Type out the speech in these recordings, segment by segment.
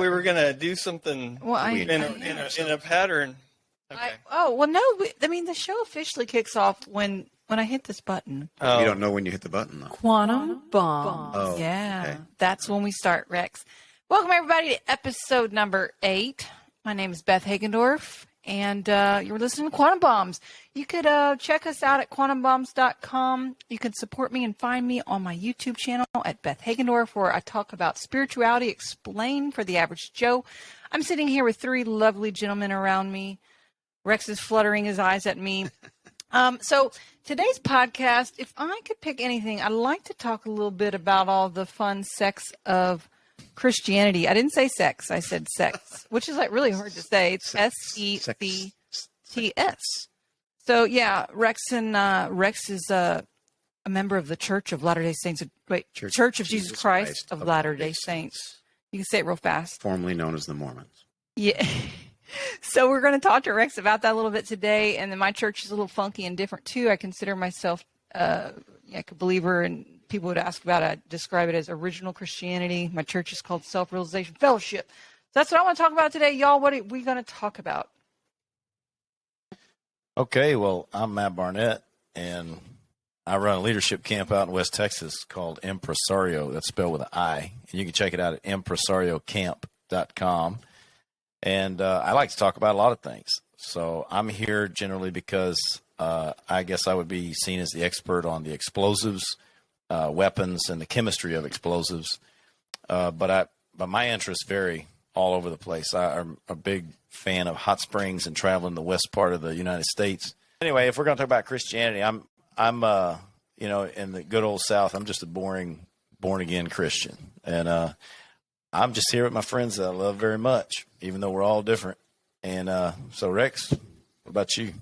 We were gonna do something in a pattern. Okay. The show officially kicks off when I hit this button. Oh. You don't know when you hit the button, though. Quantum bomb. Oh, yeah, okay. That's when we start, Rex. Welcome everybody to episode number 8. My name is Beth Hagendorf, and you're listening to Quantum Bombs. You could check us out at quantumbombs.com. You can support me and find me on my YouTube channel at Beth Hagendorf, where I talk about spirituality explained for the average Joe. I'm sitting here with 3 lovely gentlemen around me. Rex is fluttering his eyes at me. So today's podcast, if I could pick anything, I'd like to talk a little bit about all the fun sex of Christianity. I didn't say sex. I said sex, which is like really hard to say. It's SECTS. So yeah, Rex is a member of the Church of Latter-day Saints. Church of Jesus Christ of Latter-day Saints. You can say it real fast. Formerly known as the Mormons. Yeah. So we're going to talk to Rex about that a little bit today. And then my church is a little funky and different too. I consider myself a believer, and people would ask about it. I describe it as original Christianity. My church is called Self-Realization Fellowship. So that's what I want to talk about today. Y'all, what are we going to talk about? Okay, well, I'm Matt Barnett, and I run a leadership camp out in West Texas called Impresario. That's spelled with an I. And you can check it out at impresariocamp.com. And I like to talk about a lot of things. So I'm here generally because I guess I would be seen as the expert on the explosives, weapons, and the chemistry of explosives. But my interests vary all over the place. I'm a big fan of hot springs and traveling the west part of the United States. Anyway, if we're going to talk about Christianity, I'm in the good old South, I'm just a boring born-again Christian. And I'm just here with my friends that I love very much, even though we're all different. And so, Rex, what about you?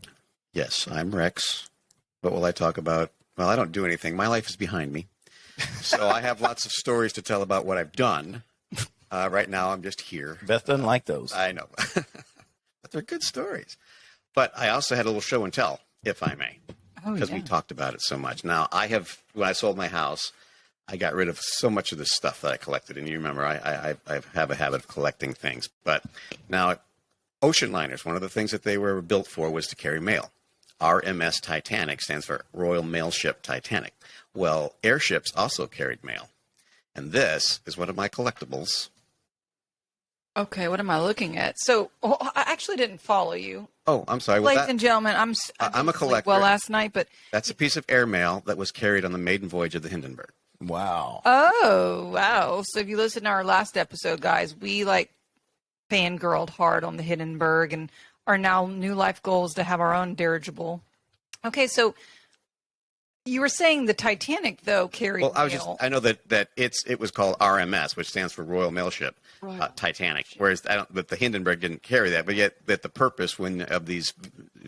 Yes, I'm Rex. What will I talk about? Well, I don't do anything. My life is behind me. So I have lots of stories to tell about what I've done. Right now, I'm just here. Beth doesn't like those. I know. But they're good stories. But I also had a little show and tell, if I may, because we talked about it so much. Now, when I sold my house, I got rid of so much of this stuff that I collected. And you remember, I have a habit of collecting things. But now, ocean liners, one of the things that they were built for was to carry mail. RMS Titanic stands for Royal Mail Ship Titanic. Well, airships also carried mail. And this is one of my collectibles. Okay, what am I looking at? So I actually didn't follow you. Oh, I'm sorry. Ladies and gentlemen, I'm a collector. Well, last night, but that's a piece of airmail that was carried on the maiden voyage of the Hindenburg. Wow. Oh, wow. So if you listen to our last episode, guys, we fangirled hard on the Hindenburg, and our now new life goal is to have our own dirigible. Okay, so you were saying the Titanic, though, carried mail. I know that it was called RMS, which stands for Royal Mail Ship Titanic, whereas but the Hindenburg didn't carry that, but yet that the purpose of these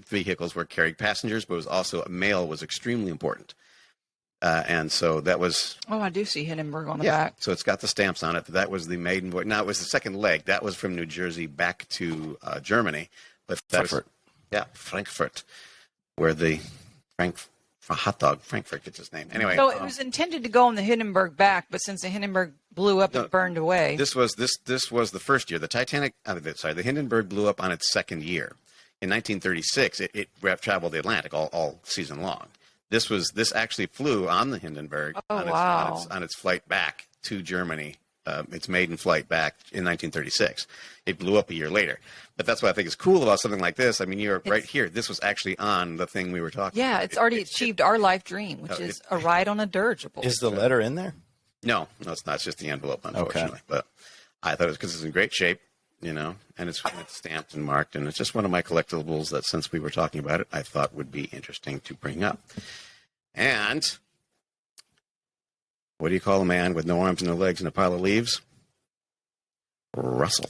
vehicles were carrying passengers, but was also mail was extremely important. And so that was... Oh, I do see Hindenburg on the back. So it's got the stamps on it. That was the maiden voyage. Now, it was the second leg. That was from New Jersey back to Germany. But Frankfurt. Frankfurt, where the Frankfurt gets its name. Anyway. So it was intended to go on the Hindenburg back, but since the Hindenburg blew up, it burned away. This was the first year. The Hindenburg blew up on its second year. In 1936, it traveled the Atlantic all season long. This actually flew on the Hindenburg on its flight back to Germany, its maiden flight back in 1936. It blew up a year later. But that's what I think is cool about something like this. I mean, you're right here. This was actually on the thing we were talking about. Yeah, it's already achieved our life dream, which is a ride on a dirigible. Is the letter in there? No, it's not. It's just the envelope, unfortunately. Okay. But I thought it was because it's in great shape, and it's stamped and marked, and it's just one of my collectibles that, since we were talking about it, I thought would be interesting to bring up. And what do you call a man with no arms, no legs, and a pile of leaves? Russell.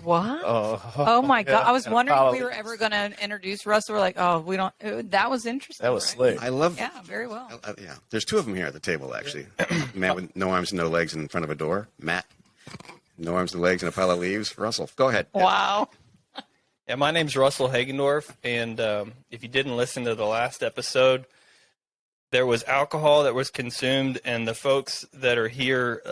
What? Oh my God. I was wondering if we were ever going to introduce Russell. We're like, we don't. That was interesting. That was slick. I love. Yeah, very well. Yeah. There's 2 of them here at the table, actually. Man with no arms and no legs in front of a door. Matt. No arms and legs and a pile of leaves. Russell, go ahead. Wow. Yeah, my name's Russell Hagendorf, and if you didn't listen to the last episode, there was alcohol that was consumed, and the folks that are here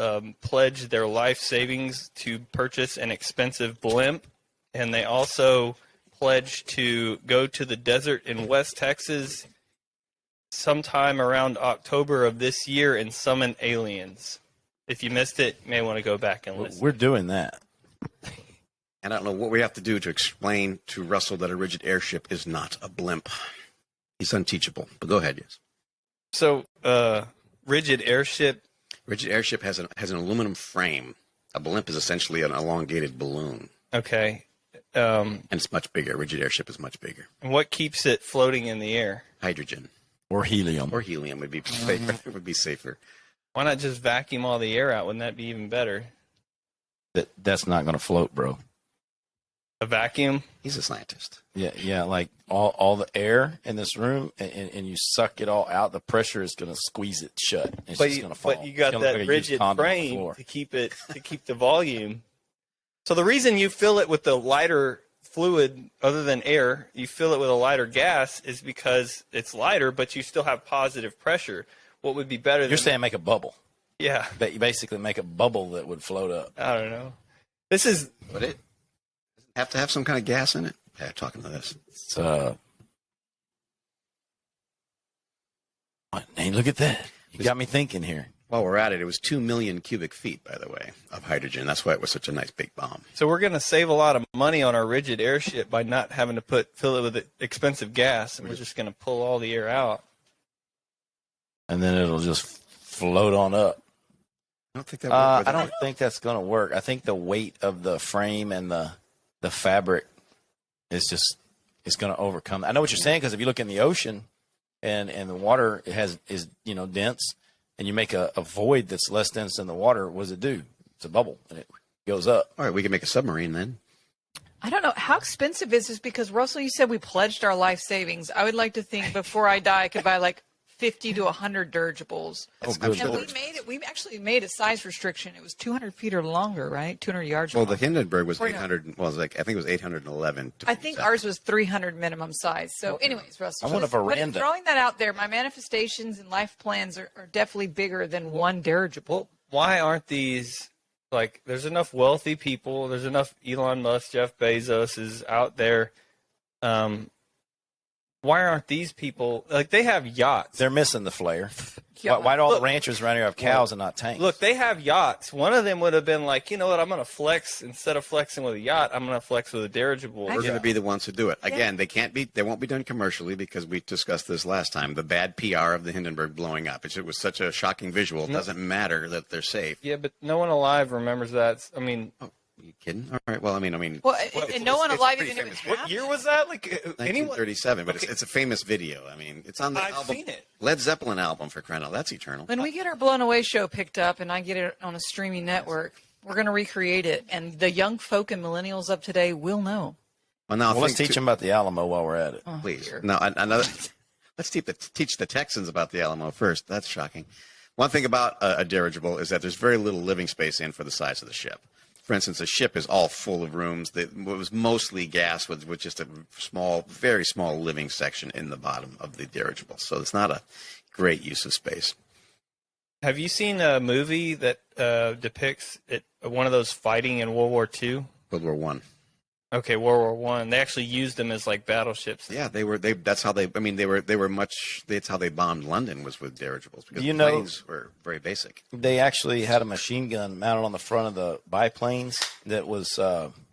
pledged their life savings to purchase an expensive blimp, and they also pledged to go to the desert in West Texas sometime around October of this year and summon aliens. If you missed it, you may want to go back and listen. We're doing that. And I don't know what we have to do to explain to Russell that a rigid airship is not a blimp. He's unteachable. But go ahead, yes. So, rigid airship. Rigid airship has an aluminum frame. A blimp is essentially an elongated balloon. Okay. And it's much bigger. A rigid airship is much bigger. And what keeps it floating in the air? Hydrogen. Or helium. Or helium would be safer. It would be safer. Why not just vacuum all the air out? Wouldn't that be even better? That's not going to float, bro. A vacuum? He's a scientist. Yeah, like all the air in this room, and you suck it all out. The pressure is going to squeeze it shut. It's just going to fall. But you got that rigid frame to keep the volume. So the reason you fill it with the lighter fluid, other than air, you fill it with a lighter gas, is because it's lighter, but you still have positive pressure. What would be better? You're saying make a bubble. Yeah. But you basically make a bubble that would float up. I don't know. This is. Would it have to have some kind of gas in it? Yeah, talking to this. It's, hey, look at that. You got me thinking here. While we're at it, it was 2 million cubic feet, by the way, of hydrogen. That's why it was such a nice big bomb. So we're going to save a lot of money on our rigid airship by not having to fill it with expensive gas, and we're just going to pull all the air out. And then it'll just float on up. I don't think that works. I don't think that's going to work. I think the weight of the frame and the fabric is going to overcome. I know what you're saying, because if you look in the ocean and the water is dense, and you make a void that's less dense than the water, what does it do? It's a bubble, and it goes up. All right, we can make a submarine then. I don't know. How expensive is this? Because, Russell, you said we pledged our life savings. I would like to think before I die I could buy like 50 to 100 dirigibles. Oh, good. And we actually made a size restriction. It was 200 feet or longer, right? 200 yards. Well, the Hindenburg was 800. Well, I think it was 811. I think ours was 300 minimum size. So, anyways, Russell, I want a veranda. Throwing that out there, my manifestations and life plans are definitely bigger than one dirigible. Well, why aren't these, like, there's enough wealthy people, there's enough Elon Musk, Jeff Bezos is out there. Why aren't these people, like, they have yachts. They're missing the flair. Why do all the ranchers around here have cows and not tanks? Look, they have yachts. One of them would have been like, you know what, I'm going to flex, instead of flexing with a yacht, I'm going to flex with a dirigible. We're going to be the ones who do it. Again, they won't be done commercially, because we discussed this last time, the bad PR of the Hindenburg blowing up. It was such a shocking visual. It doesn't matter that they're safe. Yeah, but no one alive remembers that. I mean... Oh. Are you kidding? All right. Well, I mean. Well, and no one alive even knew. What year was that? Like 1937, but it's a famous video. I mean, it's on the album. I've seen it. Led Zeppelin album, for crying out loud. That's eternal. When we get our Blown Away show picked up and I get it on a streaming network, we're going to recreate it, and the young folk and millennials of today will know. Well, let's teach them about the Alamo while we're at it. Oh, please. Dear. No, another. Let's teach the Texans about the Alamo first. That's shocking. One thing about a dirigible is that there's very little living space in for the size of the ship. For instance, a ship is all full of rooms. It was mostly gas with just a small, very small living section in the bottom of the dirigible. So it's not a great use of space. Have you seen a movie that depicts one of those fighting in World War II? World War One. Okay, World War I. They actually used them as like battleships. Yeah, that's how they. I mean, they were much. That's how they bombed London, was with dirigibles, because the planes were very basic. They actually had a machine gun mounted on the front of the biplanes that was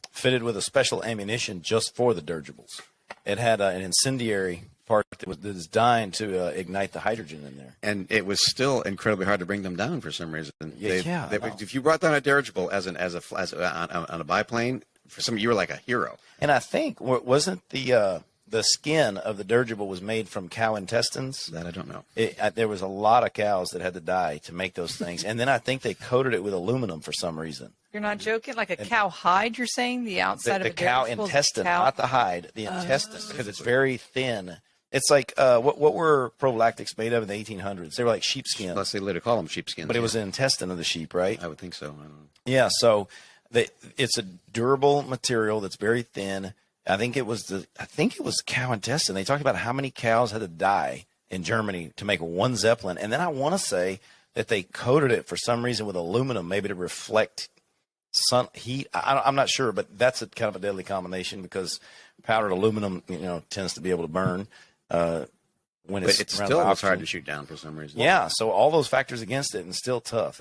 fitted with a special ammunition just for the dirigibles. It had an incendiary part that was designed to ignite the hydrogen in there. And it was still incredibly hard to bring them down for some reason. Yeah. If you brought down a dirigible on a biplane, for some, you were like a hero. And I think wasn't the skin of the dirigible was made from cow intestines? That I don't know. There was a lot of cows that had to die to make those things, and then I think they coated it with aluminum for some reason. You're not joking? Like a cow hide? You're saying the outside of the a cow dirigible? intestine, not the hide, the intestine, because it's very thin. It's like what were prophylactics made of in the 1800s? They were like sheepskin. Unless they later call them sheepskin. But it was an intestine of the sheep, right? I would think so. I don't know. Yeah, so it's a durable material that's very thin. I think it was cow intestine. They talked about how many cows had to die in Germany to make one Zeppelin. And then I want to say that they coated it for some reason with aluminum, maybe to reflect sun heat. I'm not sure, but that's a kind of a deadly combination because powdered aluminum, tends to be able to burn when But it's still was hard to shoot down for some reason. Yeah, so all those factors against it, and still tough.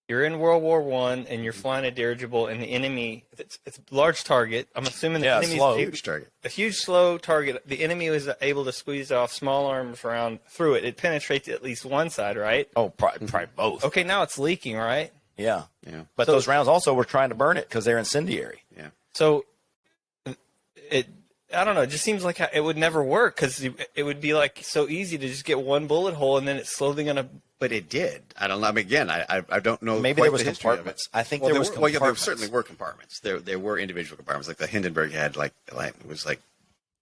You're in World War I, and you're flying a dirigible, and the enemy, it's a large target. I'm assuming the enemy's slow. Huge target. A huge, slow target. The enemy was able to squeeze off small arms round through it. It penetrates at least one side, right? Oh, probably both. Okay, now it's leaking, right? Yeah. But So- those rounds also were trying to burn it because they're incendiary. Yeah. So, I don't know. It just seems like it would never work because it would be like so easy to just get one bullet hole and then it's slowly going to. But it did. I don't know. I mean, again, I don't know. Maybe quite there was the history of it. compartments. I think there was Well, compartments. yeah, there certainly were compartments. There were individual compartments. Like the Hindenburg had like it was like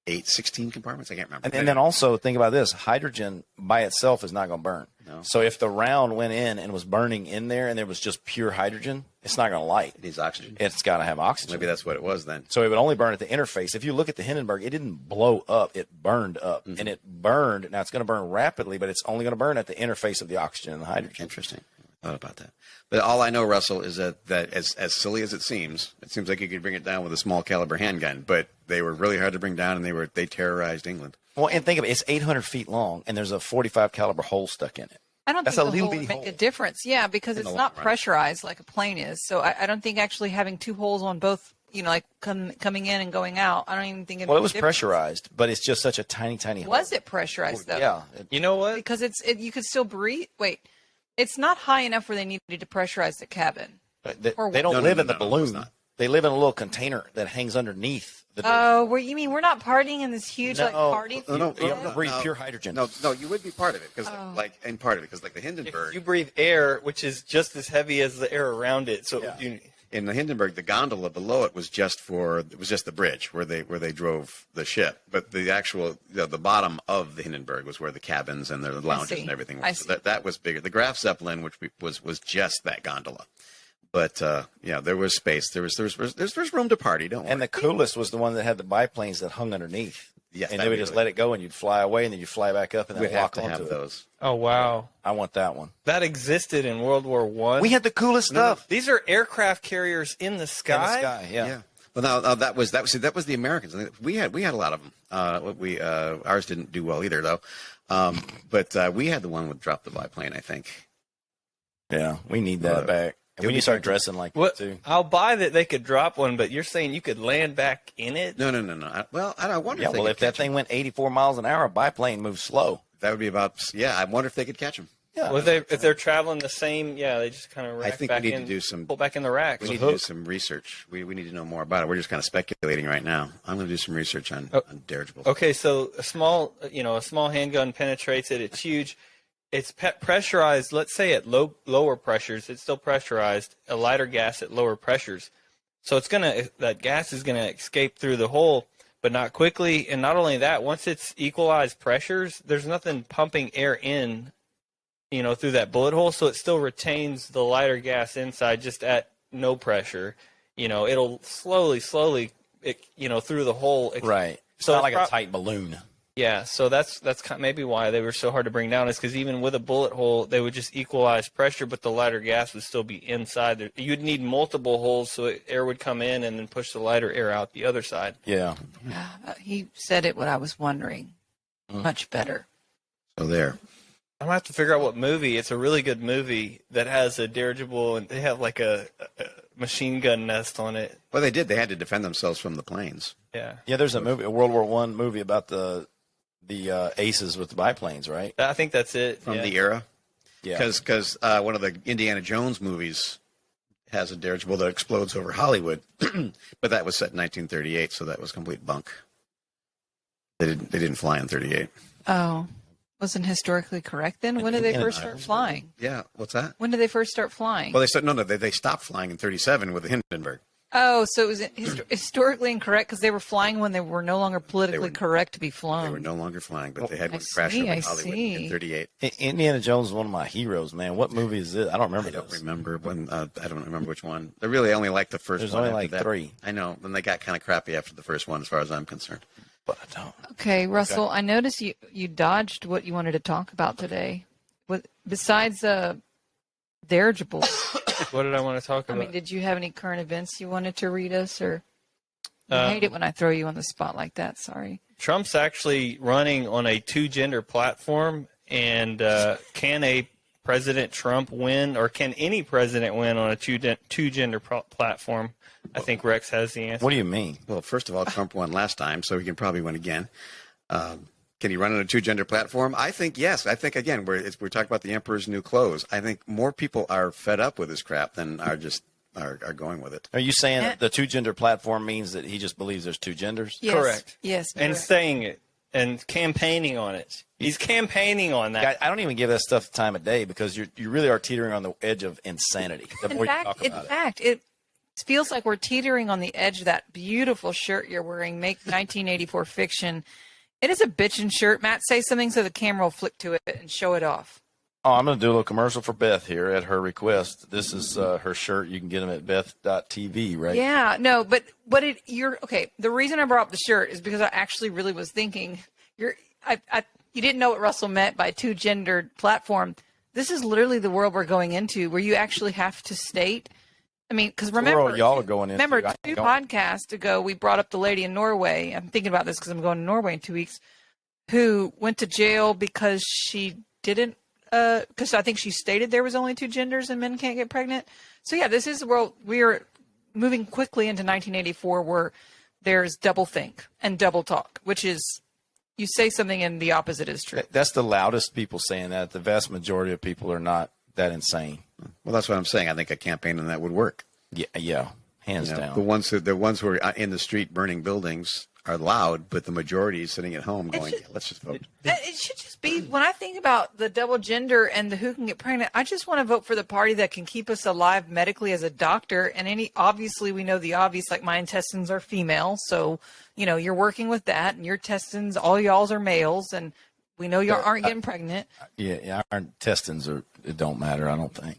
16 compartments. I can't remember. And then also think about this: hydrogen by itself is not going to burn. No. So if the round went in and was burning in there, and there was just pure hydrogen, it's not going to light. It needs oxygen. It's got to have oxygen. Maybe that's what it was then. So it would only burn at the interface. If you look at the Hindenburg, it didn't blow up; it burned up, and it burned. Now it's going to burn rapidly, but it's only going to burn at the interface of the oxygen and the hydrogen. Interesting. I thought about that. But all I know, Russell, is that as silly as it seems like you could bring it down with a small caliber handgun, but they were really hard to bring down, and they terrorized England. Well, and think of it: it's 800 feet long, and there's a 45 caliber hole stuck in it. I don't That's think a the little hole would bitty make a hole. difference. Yeah, because In the it's long not run. pressurized like a plane is. So I don't think actually having two holes on both, like coming in and going out. I don't even think. Well, it was pressurized, but it's just such a tiny hole. Was it pressurized though? Yeah. You know what? Because you could still breathe. Wait, it's not high enough where they needed to pressurize the cabin. They Or don't No, live no, in the no, balloon. it's not. They live in a little container that hangs underneath the. Oh, where you mean we're not partying in this huge party? No, You have to breathe pure hydrogen. No, you would be part of it because Oh. like the Hindenburg. You breathe air, which is just as heavy as the air around it. So Yeah. In the Hindenburg, the gondola below it was just the bridge where they drove the ship. But the actual the bottom of the Hindenburg was where the cabins and the lounges see. and everything I was. see. So that was bigger. The Graf Zeppelin, which was just that gondola. But there was space. There's room to party. Don't worry. And the coolest was the one that had the biplanes that hung underneath. Yes, and that'd they would be just really let it go, and you'd fly away, and then you'd fly back up, and then we'd have lock to onto have it. those. Oh wow, I want that one. that existed in World War I. We had the coolest stuff. These are aircraft carriers in the sky. In the sky, yeah. Well, now that was the Americans. We had a lot of them. Ours didn't do well either though. But we had the one with drop the biplane. I think. Yeah, we need that back. And we need to start dressing like that, too. I'll buy that they could drop one, but you're saying you could land back in it? No. I wonder. Yeah, if they well, could if that catch 'em. thing went 84 miles an hour, a biplane moves slow. That would be about. Yeah, I wonder if they could catch them. Yeah. Well, if they're traveling the same, they just kind of rack I think back we need in, to do some. pull back in the racks. We need to do some research. We need to know more about it. We're just kind of speculating right now. I'm going to do some research on dirigibles. Okay, so a small handgun penetrates it. It's huge. It's pressurized. Let's say at lower pressures, it's still pressurized. A lighter gas at lower pressures, so that gas is gonna escape through the hole, but not quickly. And not only that, once it's equalized pressures, there's nothing pumping air in, through that bullet hole, so it still retains the lighter gas inside, just at no pressure. It'll slowly, through the hole. Right. It's So not it's like a tight balloon. Yeah, so that's maybe why they were so hard to bring down, is because even with a bullet hole, they would just equalize pressure, but the lighter gas would still be inside there. You'd need multiple holes so air would come in and then push the lighter air out the other side. Yeah. He said it what I was wondering. Much better. So there. I'm going to have to figure out what movie. It's a really good movie that has a dirigible, and they have like a machine gun nest on it. Well, they did. They had to defend themselves from the planes. Yeah. Yeah, there's a World War I movie about the aces with the biplanes, right? I think that's it. From the era. Yeah. Because one of the Indiana Jones movies has a dirigible that explodes over Hollywood, but that was set in 1938, so that was complete bunk. They didn't fly in 38. Oh, wasn't historically correct then? When did they first start flying? Yeah, what's that? When did they first start flying? Well, they stopped flying in 37 with the Hindenburg. Oh, so it was historically incorrect because they were flying when they were no longer politically correct to be flown. They were no longer flying, but they had I one crash over see, I Hollywood see. in 38. Indiana Jones is one of my heroes, man. What movie is this? I don't remember. I don't remember when. I don't remember which one. They really only liked the first There's one. only after like that. 3. I know. Then they got kind of crappy after the first one, as far as I'm concerned. but I don't. Okay, Russell, I noticed you dodged what you wanted to talk about today. Besides dirigibles, What did I want to talk I about? mean, did you have any current events you wanted to read us, or I hate it when I throw you on the spot like that? Sorry. Trump's actually running on a two-gender platform, and can a President Trump win, or can any president win on a two-gender platform? I think Rex has the answer. What do you mean? Well, first of all, Trump won last time, so he can probably win again. Can he run on a two-gender platform? I think yes. I think, again, we're talking about the emperor's new clothes. I think more people are fed up with this crap than are going with it. Are you saying that the two-gender platform means that he just believes there's two genders? Yes. Correct. Yes. And correct. saying it and campaigning on it. He's campaigning on that. I don't even give that stuff the time of day because you really are teetering on the edge of insanity. The more you talk about it feels like we're teetering on the edge of that beautiful shirt you're wearing, Make 1984 Fiction. It is a bitchin' shirt. Matt, say something so the camera will flick to it and show it off. Oh, I'm going to do a little commercial for Beth here at her request. This is her shirt. You can get them at beth.tv, right? Yeah, no, but you're okay. The reason I brought up the shirt is because I actually really was thinking you didn't know what Russell meant by two-gendered platform. This is literally the world we're going into, where you actually have to state. I mean, because remember, world y'all are going into. remember 2 podcasts ago, we brought up the lady in Norway. I'm thinking about this because I'm going to Norway in 2 weeks, who went to jail because she didn't. Because I think she stated there was only two genders and men can't get pregnant. So yeah, this is the world we are moving quickly into 1984, where there's double think and double talk, which is you say something and the opposite is true. That's the loudest people saying that. The vast majority of people are not that insane. Well, that's what I'm saying. I think a campaign on that would work. Yeah, hands You know, down. the ones who are in the street burning buildings are loud, but the majority is sitting at home going, let's just vote. It should just be, when I think about the double gender and the who can get pregnant, I just want to vote for the party that can keep us alive medically as a doctor. And obviously we know the obvious, like my intestines are female. So, you're working with that, and your intestines, all y'all's are males, and we know you aren't getting pregnant. Yeah, our intestines it don't matter, I don't think.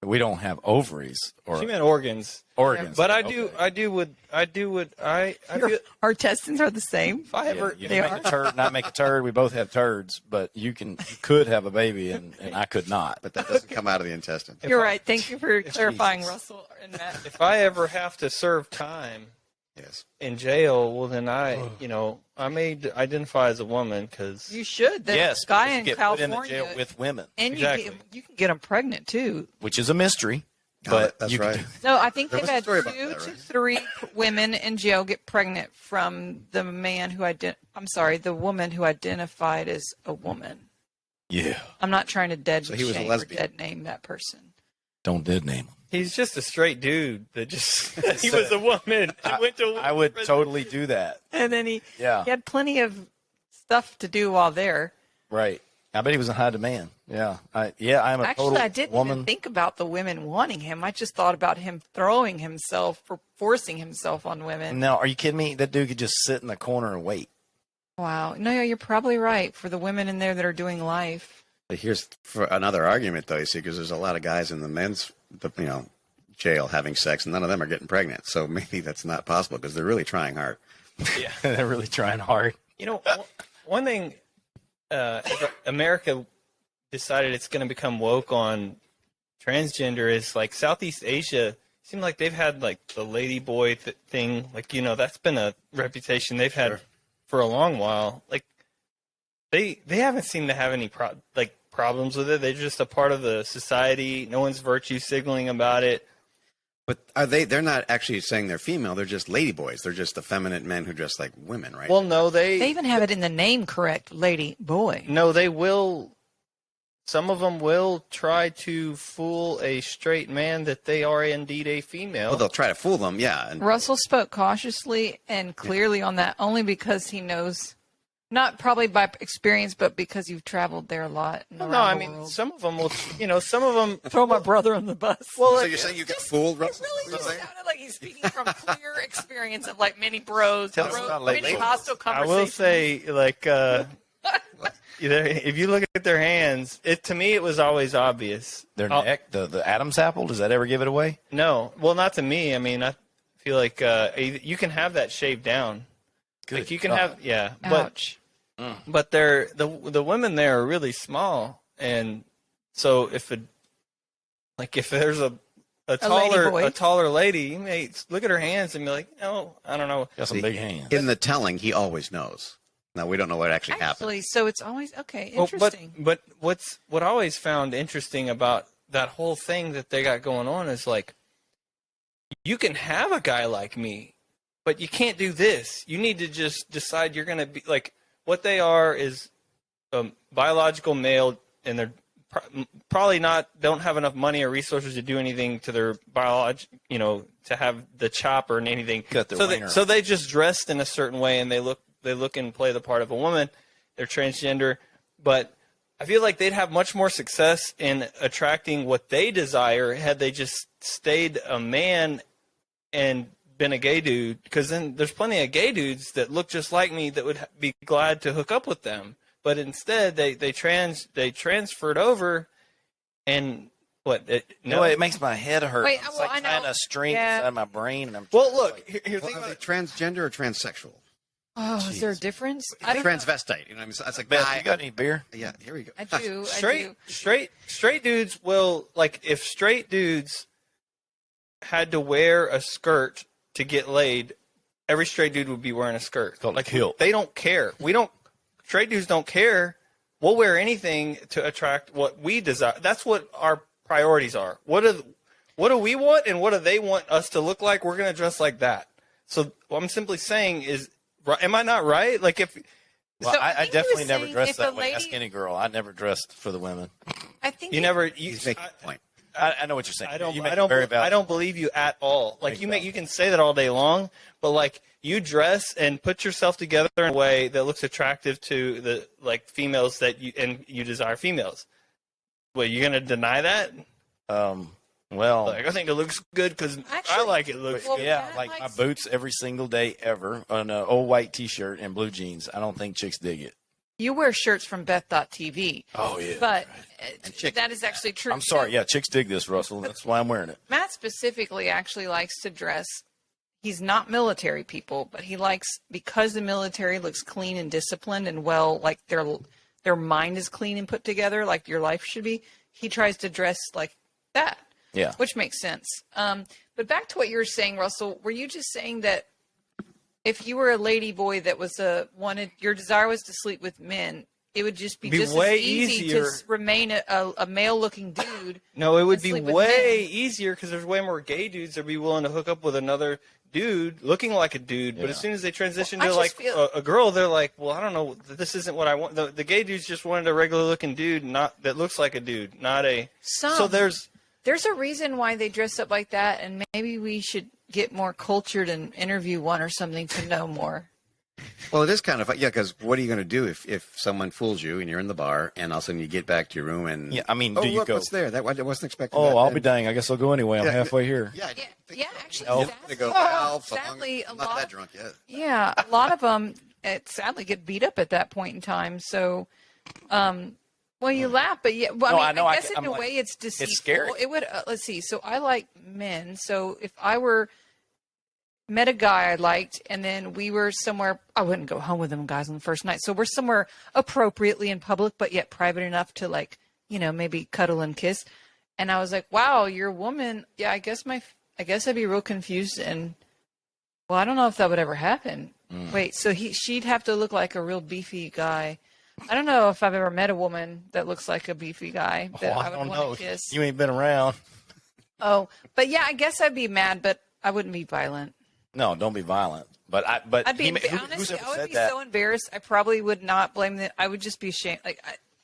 We don't have ovaries or She meant organs. organs. But I Okay. Our intestines are the same. If I ever, You They can make a turd, not make a turd. We both have turds, but you could have a baby, and I could not. But that doesn't come out of the intestine. You're right. Thank you for clarifying, Jesus. Russell and Matt. if I ever have to serve time Yes. in jail, well then I may identify as a woman because You should. The Yes, guy because you in get California, put into jail with women, and Exactly. you can get them pregnant too. which is a mystery. Oh, But that's you can right. do- No, I think There they've was a had story about 2 that, to right? 3 women in jail get pregnant from the man who the woman who identified as a woman. yeah, I'm not trying to dead So he was a shame or lesbian. dead name that person. don't dead name them. he's just a straight dude that just he was a woman. He went to I would totally do that. And then he Yeah, had plenty of stuff to do while there. right. I bet he was in high demand. Yeah, I'm a Actually, total I didn't woman. even think about the women wanting him. I just thought about him throwing himself or forcing himself on women. No, are you kidding me? That dude could just sit in the corner and wait. Wow. No, you're probably right for the women in there that are doing life. But here's for another argument, though, you see, because there's a lot of guys in the men's, jail having sex, and none of them are getting pregnant. So maybe that's not possible because they're really trying hard. Yeah. They're really trying hard. One thing, if America decided it's going to become woke on transgender is like Southeast Asia. Seemed like they've had like the lady boy thing. Like that's been a reputation they've had for a long while. Like they haven't seemed to have any problems with it. They're just a part of the society. No one's virtue signaling about it. But they're not actually saying they're female. They're just ladyboys. They're just effeminate men who dress like women, right? Well, no, They even have it in the name correct, lady boy. No, they will. Some of them will try to fool a straight man that they are indeed a female. Well, they'll try to fool them, yeah. And Russell spoke cautiously and clearly on that only because he knows, not probably by experience, but because you've traveled there a lot. No, I mean, some of them will, some of them. Throw my brother on the bus. Well, so you're saying you get fooled, Russell? Really just sounded like he's speaking from clear experience of like many bros, Tell us about lady many boys. hostile I conversations. will say, if you look at their hands, to me it was always obvious. Their neck, the Adam's apple. Does that ever give it away? No, well, not to me. I mean, I feel like you can have that shaved down. Like you can have, yeah, Ouch. but they're the women there are really small, and so if there's a taller lady, you may look at her hands and be like, no, I don't know. Got some big hands. In the telling, he always knows. Now we don't know what actually happened. So it's always okay. Interesting. But what I always found interesting about that whole thing that they got going on is like, you can have a guy like me, but you can't do this. You need to just decide you're going to be like, what they are is biological male, and they're probably don't have enough money or resources to do anything to their to have the chop or anything. So they just dressed in a certain way, and they look and play the part of a woman. They're transgender, but I feel like they'd have much more success in attracting what they desire had they just stayed a man and been a gay dude, because then there's plenty of gay dudes that look just like me that would be glad to hook up with them. But instead, they transferred over, and it makes my head hurt. Wait, it's well, like kind of string inside my brain, and I'm look here. Are they transgender or transsexual? Oh, is there a difference? Transvestite. You know, it's like, Beth, you got any beer? Yeah, here we go. I do. Straight dudes will, like, if straight dudes had to wear a skirt to get laid, every straight dude would be wearing a skirt. Like kilt. They don't care. Straight dudes don't care. We'll wear anything to attract what we desire. That's what our priorities are. What do we want, and what do they want us to look like? We're going to dress like that. So what I'm simply saying is, am I not right? Like I definitely never dressed that way. Ask any girl. I never dressed for the women. I think you never. He's making a point. I know what you're saying. I don't believe you at all. Like you can say that all day long, but like you dress and put yourself together in a way that looks attractive to the females that you desire females. Well, you gonna deny that? Well, I think it looks good because I like it. Looks good. Yeah, like my boots every single day ever on an old white T-shirt and blue jeans. I don't think chicks dig it. You wear shirts from Beth.tv. Oh, yeah. But that is actually true. I'm sorry. Yeah, chicks dig this, Russell. That's why I'm wearing it. Matt specifically actually likes to dress. He's not military people, but he likes, because the military looks clean and disciplined and well, like their mind is clean and put together, like your life should be. He tries to dress like that. Yeah. Which makes sense. But back to what you were saying, Russell, were you just saying that if you were a lady boy that was your desire was to sleep with men, it would just be just way as easy easier to remain a male-looking dude? No, it would be way easier because there's way more gay dudes that would be willing to hook up with another dude looking like a dude. But as soon as they transition to a girl, they're like, well, I don't know, this isn't what I want. The gay dudes just wanted a regular-looking dude, not that looks like a dude, not a. So there's a reason why they dress up like that, and maybe we should get more cultured and interview one or something to know more. Well, it is kind of, because what are you going to do if someone fools you and you're in the bar and all of a sudden you get back to your room and... Yeah, I mean, do you look, go... what's there? I wasn't expecting that. Oh, I'll be dang. I guess I'll go anyway. I'm halfway here. Yeah, actually, sadly, I'm not that drunk yet. Yeah, a lot of them sadly get beat up at that point in time. So, well, you laugh, but yeah, well, I guess in a way it's deceitful. It's scary. It would, let's see. So I like men. So if I met a guy I liked, and then we were somewhere, I wouldn't go home with them guys on the first night. So we're somewhere appropriately in public, but yet private enough to maybe cuddle and kiss. And I was like, wow, you're a woman. Yeah, I guess I'd be real confused. And well, I don't know if that would ever happen. Wait, so she'd have to look like a real beefy guy. I don't know if I've ever met a woman that looks like a beefy guy that I would want to kiss. You ain't been around. Oh, but yeah, I guess I'd be mad, but I wouldn't be violent. No, don't be violent. But I'd be honestly, I would be so embarrassed. I probably would not blame them. I would just be ashamed. I'd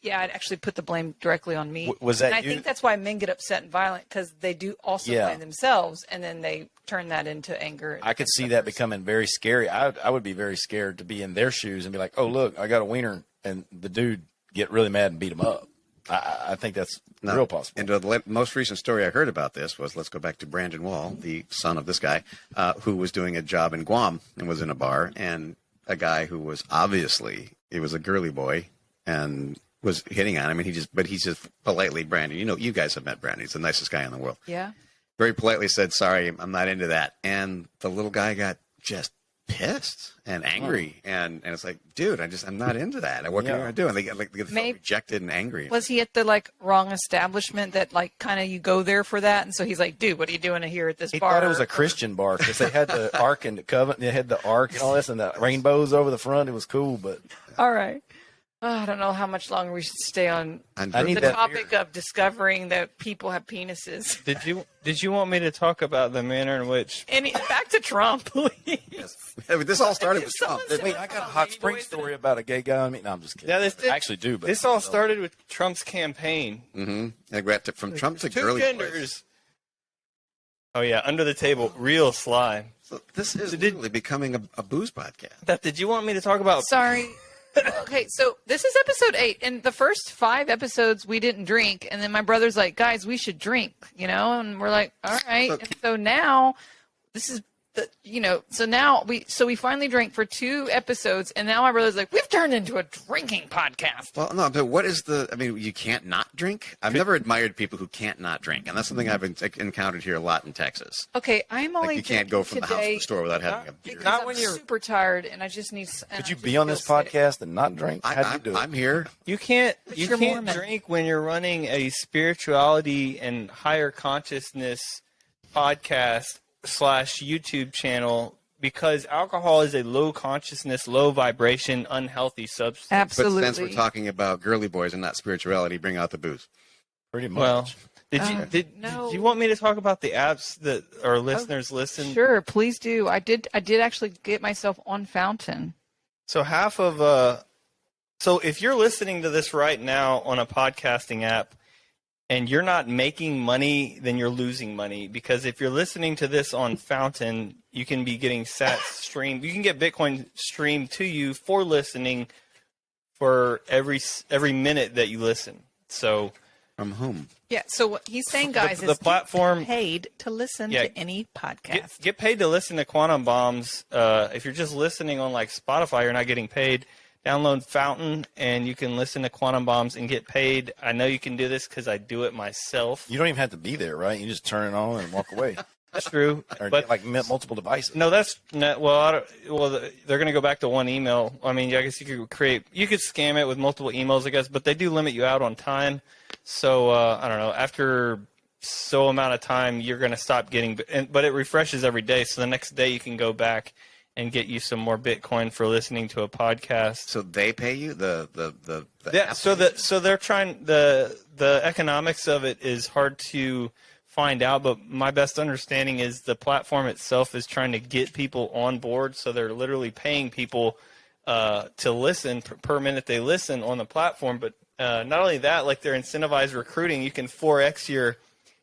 actually put the blame directly on me. Was that? And I think that's why men get upset and violent, because they do also blame themselves, and then they turn that into anger. I could see that becoming very scary. I would be very scared to be in their shoes and be like, "Oh, look, I got a wiener," and the dude get really mad and beat him up. I think that's real possible. And the most recent story I heard about this was, let's go back to Brandon Wall, the son of this guy, who was doing a job in Guam and was in a bar, and a guy who was obviously, he was a girly boy and was hitting on him, and he just politely, Brandon, you guys have met Brandon. He's the nicest guy in the world. Yeah. Very politely said, sorry, I'm not into that. And the little guy got just pissed and angry, and it's like, dude, I'm not into that. What can I do? And they get rejected and angry. Was he at the wrong establishment that kind of you go there for that? And so he's like, dude, what are you doing here at this bar? He thought it was a Christian bar because they had the Ark and the Covenant. They had the Ark and all this, and the rainbows over the front. It was cool, but all right. I don't know how much longer we should stay on the topic of discovering that people have penises. Did you want me to talk about the manner in which? Back to Trump, please. Yes. This all started with Trump. Wait, I got a hot spring story about a gay guy. I mean, no, I'm just kidding. I actually do. But this all started with Trump's campaign. Mm-hmm. And we had from Trump to two girly genders. boys. Oh yeah, under the table, real sly. So this is literally becoming a booze podcast. Beth, did you want me to talk about? Sorry. Okay, so this is episode 8. In the first 5 episodes, we didn't drink. And then my brother's like, guys, we should drink, And we're like, all right. And so now this is so now we finally drank for 2 episodes. And now my brother's like, we've turned into a drinking podcast. Well, no, but what is you can't not drink? I've never admired people who can't not drink. And that's something I've encountered here a lot in Texas. Okay, I'm only you can't go from the house to the store without having a beer. Not when you're super tired and I just need. Could you be on this podcast and not drink? How do you do it? I'm here. You can't Mormon. drink when you're running a spirituality and higher consciousness podcast / YouTube channel because alcohol is a low consciousness, low vibration, unhealthy substance. Absolutely. But since we're talking about girly boys and not spirituality, bring out the booze. Pretty much. Well, did you want me to talk about the apps that our listeners listen? Sure, please do. I did actually get myself on Fountain. So so if you're listening to this right now on a podcasting app and you're not making money, then you're losing money. Because if you're listening to this on Fountain, you can be getting sats streamed. You can get Bitcoin streamed to you for listening for every minute that you listen. So from whom? Yeah. So what he's saying, guys, the is platform get paid to listen to any podcast. Get paid to listen to Quantum Bombs. If you're just listening on Spotify, you're not getting paid. Download Fountain, and you can listen to Quantum Bombs and get paid. I know you can do this because I do it myself. You don't even have to be there, right? You just turn it on and walk away. That's true. Or but multiple devices. No, that's not. Well, they're going to go back to one email. I mean, I guess you could scam it with multiple emails, I guess, but they do limit you out on time. So I don't know. After so amount of time, you're going to stop getting. But it refreshes every day, so the next day you can go back and get you some more Bitcoin for listening to a podcast. So they pay you the yeah. So they're trying the economics of it is hard to find out, but my best understanding is the platform itself is trying to get people on board. So they're literally paying people to listen per minute they listen on the platform. But not only that, they're incentivized recruiting. You can 4x your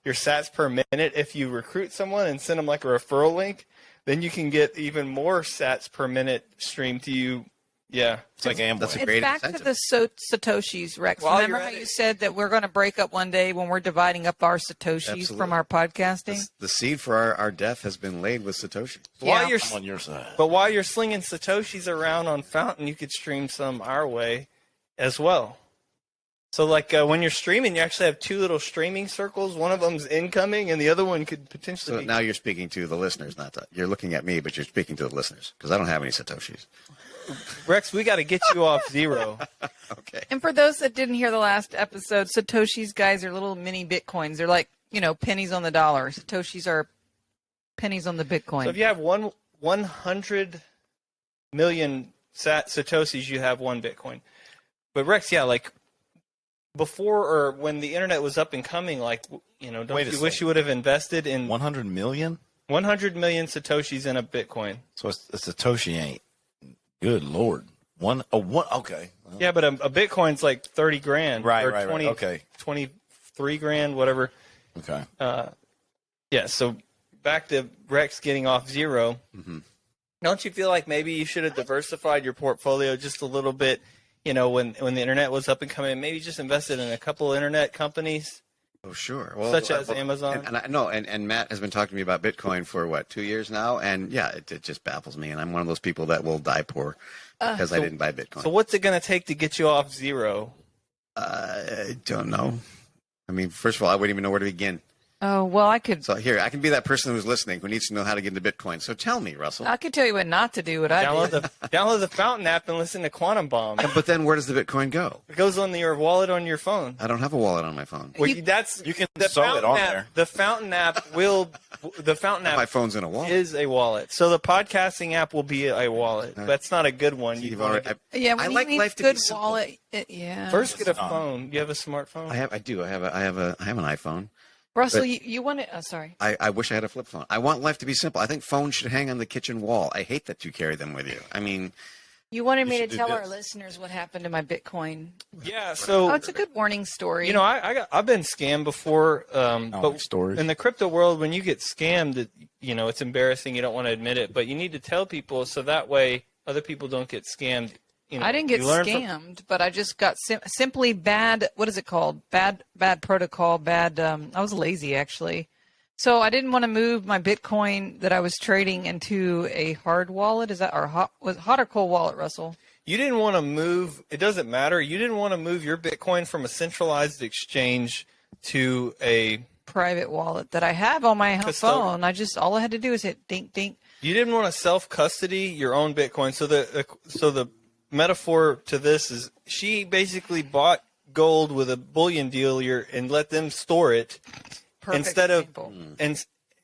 sats per minute if you recruit someone and send them a referral link. Then you can get even more sats per minute streamed to you. Yeah. It's like Amway. That's a great back incentive. to the satoshis, Rex. While Remember you're how at you it- said that we're going to break up one day when we're dividing up our satoshis Absolutely. from our podcasting? The seed for our death has been laid with Satoshi. While you're I'm on your side. But while you're slinging satoshis around on Fountain, you could stream some our way as well. So when you're streaming, you actually have 2 little streaming circles. One of them's incoming, and the other one could potentially So be. now you're speaking to the listeners, you're looking at me, but you're speaking to the listeners because I don't have any Satoshis. Rex, we got to get you off zero. Okay. And for those that didn't hear the last episode, satoshis, guys, are little mini bitcoins. They're like, pennies on the dollar. Satoshis are pennies on the Bitcoin. So if you have 100 million satoshis, you have 1 Bitcoin. But Rex, before or when the internet was up and coming, don't you wish you would have invested in 100 million? 100 million satoshis in a Bitcoin? So a Satoshi ain't. Good Lord. Okay. Well, Yeah, but a Bitcoin's like 30 grand. Right, or right, 20, right. Okay. 23 grand, whatever. Okay. Yeah, so back to Rex getting off zero. Mm-hmm. Don't you feel like maybe you should have diversified your portfolio just a little bit, when the internet was up and coming, maybe just invested in a couple internet companies? Oh, sure. Well, Such as Amazon? And Matt has been talking to me about Bitcoin for, 2 years now? And, yeah, it just baffles me. And I'm one of those people that will die poor because I didn't buy Bitcoin. So what's it going to take to get you off zero? I don't know. I mean, first of all, I wouldn't even know where to begin. Oh, well, I could here, I can be that person who's listening who needs to know how to get into Bitcoin. So tell me, Russell. I could tell you what not to do. What I Download the Fountain app and listen to Quantum Bomb. But then where does the Bitcoin go? It goes on your wallet on your phone. I don't have a wallet on my phone. Well, You can install it on there. The Fountain app My phone's in a wallet. is a wallet. So the podcasting app will be a wallet. That's not a good one. You've already, Yeah, I when like you need life to good be simple. wallet. Yeah. First, get a phone. You have a smartphone? I do. I have an iPhone. Russell, but- you want it? Oh, sorry. I wish I had a flip phone. I want life to be simple. I think phones should hang on the kitchen wall. I hate that you carry them with you. I mean, You wanted me to should do tell our this. listeners what happened to my Bitcoin. Yeah. So Oh, it's a good warning story. you know, I've been scammed before. But stories. in the crypto world, when you get scammed, it's embarrassing. You don't want to admit it, but you need to tell people so that way other people don't get scammed. I didn't get you learn from- scammed, but I just got simply bad. What is it called? Bad protocol. Bad. I was lazy actually, so I didn't want to move my Bitcoin that I was trading into a hard wallet. Is that our hot or cold wallet, Russell? You didn't want to move. It doesn't matter. You didn't want to move your Bitcoin from a centralized exchange to a. Private wallet that I have on my phone. All I had to do is hit dink dink. You didn't want to self custody your own Bitcoin. So the metaphor to this is she basically bought gold with a bullion dealer and let them store it. Perfect Instead of example.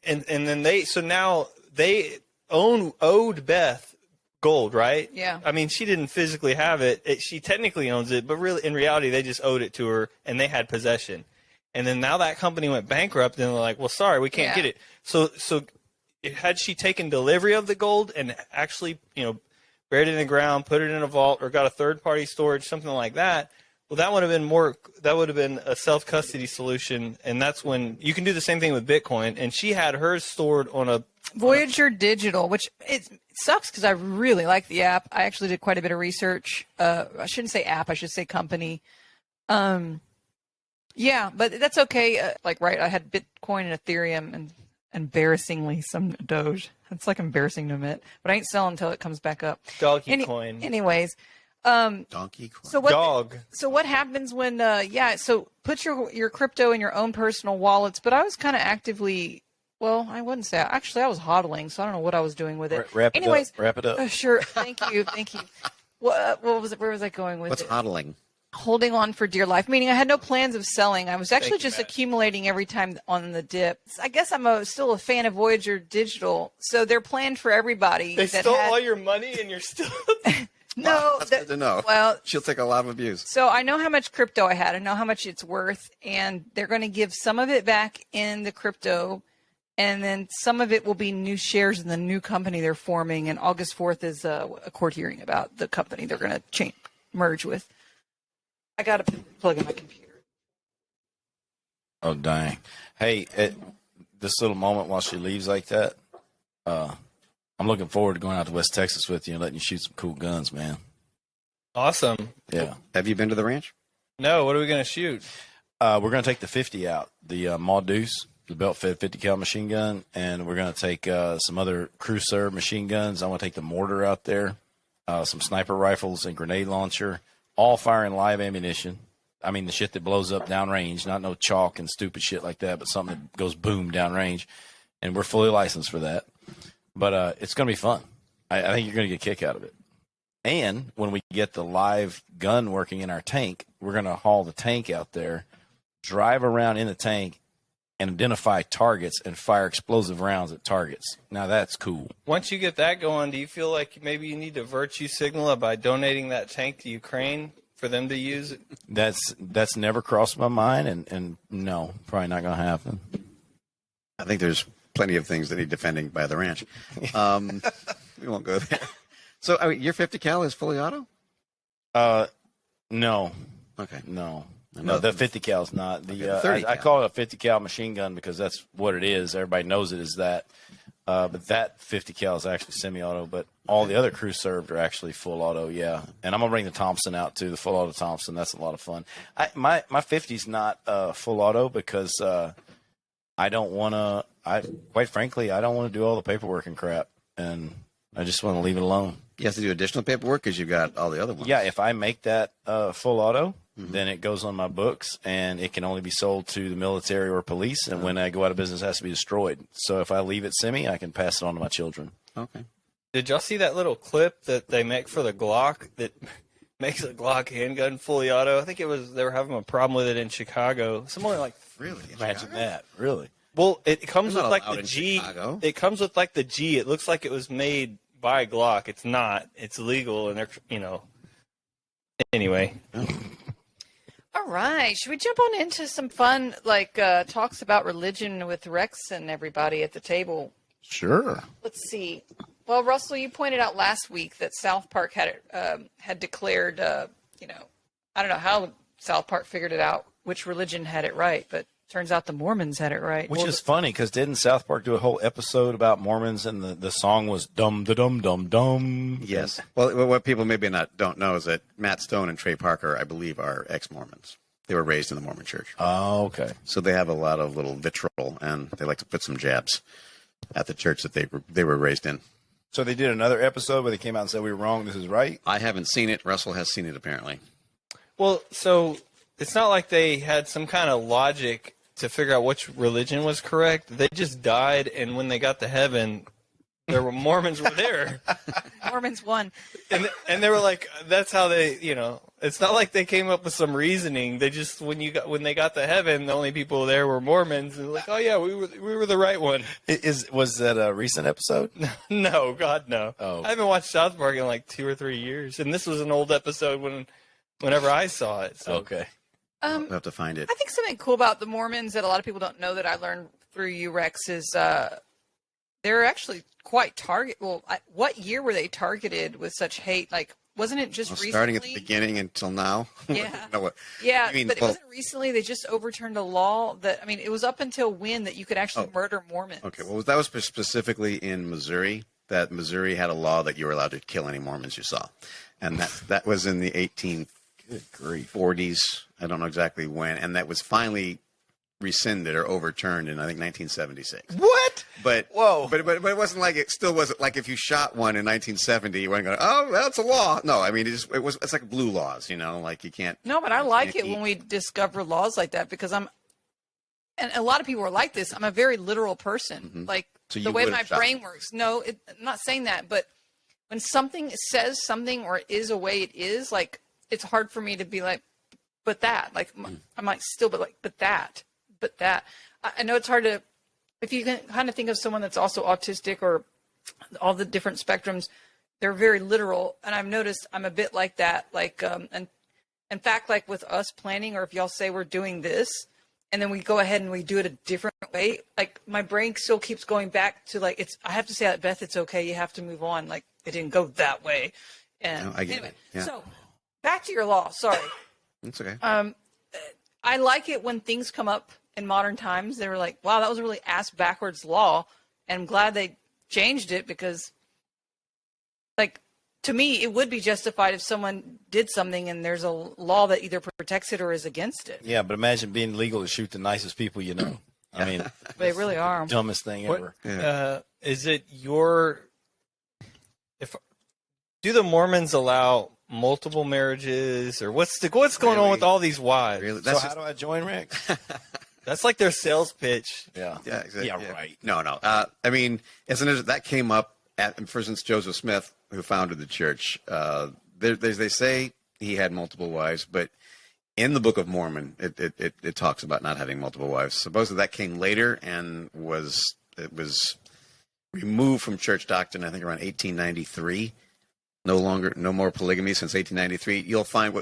and then now they owed Beth gold, right? Yeah. I mean, she didn't physically have it. She technically owns it, but really in reality they just owed it to her and they had possession. And then now that company went bankrupt and they're like, "Well, sorry, we can't get it." So had she taken delivery of the gold and actually, buried it in the ground, put it in a vault, or got a third-party storage, something like that, well, that would have been a self-custody solution, and that's when you can do the same thing with Bitcoin. And she had hers stored on a Voyager Digital, which it sucks because I really like the app. I actually did quite a bit of research. I shouldn't say app, I should say company. Yeah, but that's okay. I had Bitcoin and Ethereum and embarrassingly some Doge. It's embarrassing to admit, but I ain't selling until it comes back up. Donkey coin. Anyways, donkey coin. so what? Dog. So what happens when? So put your crypto in your own personal wallets. But I was kind of actively. Well, I wouldn't say. Actually, I was hodling, so I don't know what I was doing with it. Wrap it up. Sure. Thank you. What was it? Where was I going with What's it? hodling? Holding on for dear life, meaning I had no plans of selling. I was actually you, just Matt. accumulating every time on the dip. I guess I'm still a fan of Voyager Digital, so they're planned for everybody. They that stole had- all your money and you're still. No, That's good to know. Well, She'll take a lot of abuse. so I know how much crypto I had. I know how much it's worth, and they're going to give some of it back in the crypto, and then some of it will be new shares in the new company they're forming. And August 4th is a court hearing about the company they're going to merge with. I got to plug in my computer. Oh, dang. Hey, this little moment while she leaves like that, I'm looking forward to going out to West Texas with you and letting you shoot some cool guns, man. Awesome. Yeah. Have you been to the ranch? No, what are we going to shoot? We're going to take the 50 out, the Maw Deuce, the belt-fed 50 cal machine gun, and we're going to take some other crew-serve machine guns. I want to take the mortar out there, some sniper rifles and grenade launcher, all firing live ammunition. I mean, the shit that blows up downrange, not no chalk and stupid shit like that, but something that goes boom downrange. And we're fully licensed for that. But it's going to be fun. I think you're going to get a kick out of it. And when we get the live gun working in our tank, we're going to haul the tank out there, drive around in the tank, and identify targets and fire explosive rounds at targets. Now, that's cool. Once you get that going, do you feel like maybe you need to virtue signal by donating that tank to Ukraine for them to use it? That's never crossed my mind, and no, probably not going to happen. I think there's plenty of things that need defending by the ranch. We won't go there. So your 50 cal is fully auto? No. Okay. No, the 50 cal is not. The 30 I cal. call it a 50 cal machine gun because that's what it is. Everybody knows it as that. But that 50 cal is actually semi-auto. But all the other crew served are actually full auto. Yeah, and I'm gonna bring the Thompson out too, the full auto Thompson. That's a lot of fun. My 50's not full auto because I don't want to. Quite frankly, I don't want to do all the paperwork and crap. And I just want to leave it alone. You have to do additional paperwork because you've got all the other ones. Yeah, if I make that full auto, then it goes on my books, and it can only be sold to the military or police. And when I go out of business, it has to be destroyed. So if I leave it semi, I can pass it on to my children. Okay. Did y'all see that little clip that they make for the Glock that makes a Glock handgun fully auto? I think they were having a problem with it in Chicago. Somewhere like Really? Imagine that. Really? Well, it comes They're with not like allowed the in G. Chicago. It comes with like the G. It looks like it was made by Glock. It's not. It's legal, and they're Anyway. All right. Should we jump on into some fun, talks about religion with Rex and everybody at the table? Sure. Let's see. Well, Russell, you pointed out last week that South Park had declared, I don't know how South Park figured it out, which religion had it right, but turns out the Mormons had it right. Which is funny, because didn't South Park do a whole episode about Mormons, and the song was dum da dum dum dum? Yes. Well, what people maybe don't know is that Matt Stone and Trey Parker, I believe, are ex-Mormons. They were raised in the Mormon church. Oh, okay. So they have a lot of little vitriol, and they like to put some jabs at the church that they were raised in. So they did another episode where they came out and said, we were wrong, this is right? I haven't seen it. Russell has seen it, apparently. Well, so it's not like they had some kind of logic to figure out which religion was correct. They just died, and when they got to heaven, there were Mormons were there. Mormons won. And they were like, that's how they, it's not like they came up with some reasoning. They just, when they got to heaven, the only people there were Mormons, and like, oh yeah, we were the right one. Was that a recent episode? No, God, no. Oh. I haven't watched South Park in like 2 or 3 years, and this was an old episode whenever I saw it. So. Okay. We'll have to find it. I think something cool about the Mormons that a lot of people don't know that I learned through you, Rex, is they're actually quite what year were they targeted with such hate? Like, wasn't it just recently? Starting at the beginning until now? Yeah. No, Yeah, I mean, but it wasn't recently. They just overturned a law it was up until when that you could actually murder Mormons. Okay, well, that was specifically in Missouri, that Missouri had a law that you were allowed to kill any Mormons you saw. And that was in the 1840s. I don't know exactly when. And that was finally rescinded or overturned in, I think, 1976. What? But Whoa. But it wasn't like, it still wasn't like if you shot one in 1970, you weren't going, oh, that's a law. No, I mean, it's like blue laws, like you can't. No, but I like it when we discover laws like that because and a lot of people are like this. I'm a very literal person. Mm-hmm. Like So the way my brain works. No, I'm not saying that, but when something says something or is a way it is, like, it's hard for me to be like, but that, like, I might still be like, but that. I know it's hard to, if you can kind of think of someone that's also autistic or all the different spectrums, they're very literal. And I've noticed I'm a bit like that. Like, and in fact, like with us planning, or if y'all say we're doing this, and then we go ahead and we do it a different way, like my brain still keeps going back to like, I have to say that, Beth, it's okay. You have to move on. Like it didn't go that way. And No, I get it. Yeah. So back to your law. Sorry. It's okay. I like it when things come up in modern times. They were like, wow, that was a really ass backwards law. And I'm glad they changed it because, like, to me, it would be justified if someone did something and there's a law that either protects it or is against it. Yeah, but imagine being legal to shoot the nicest people you know. I mean, They really are. dumbest thing ever. Is it do the Mormons allow multiple marriages, or what's going on with all these wives? Really? So how do I join, Rick? That's like their sales pitch. Yeah. Yeah, exactly. Yeah, right. No. I mean, that came up for instance, Joseph Smith, who founded the church. They say he had multiple wives, but in the Book of Mormon, it talks about not having multiple wives. Supposedly that came later and was removed from church doctrine, I think around 1893. No more polygamy since 1893. You'll find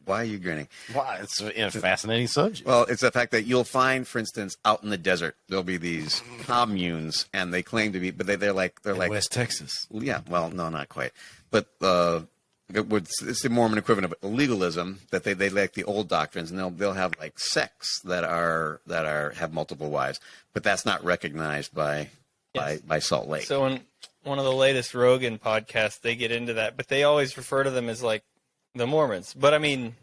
why are you grinning? Wow, it's a fascinating subject. Well, it's the fact that you'll find, for instance, out in the desert, there'll be these communes, and they claim to be, but they're like West Texas. Yeah, well, no, not quite, but it's the Mormon equivalent of legalism, that they like the old doctrines, and they'll have like sects that have multiple wives, but that's not recognized by Salt Lake. So in one of the latest Rogan podcasts, they get into that, but they always refer to them as like the Mormons. But I mean,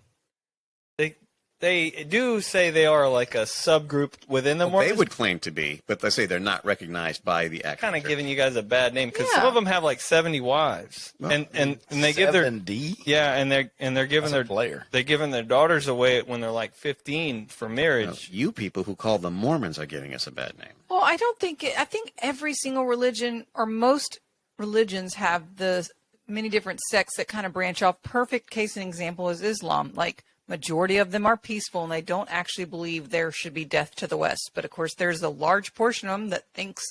They do say they are like a subgroup within the Well, Mormons. they would claim to be, but they say they're not recognized by the actual Kind of church. giving you guys a bad name because Yeah. some of them have like 70 wives, Well, and they give their 70? and they're giving That's a their player. they're giving their daughters away when they're like 15 for Well, marriage. you people who call them Mormons are giving us a bad name. Well, I don't think I think every single religion or most religions have the many different sects that kind of branch off. Perfect case and example is Islam. Like majority of them are peaceful and they don't actually believe there should be death to the West. But of course, there's a large portion of them that thinks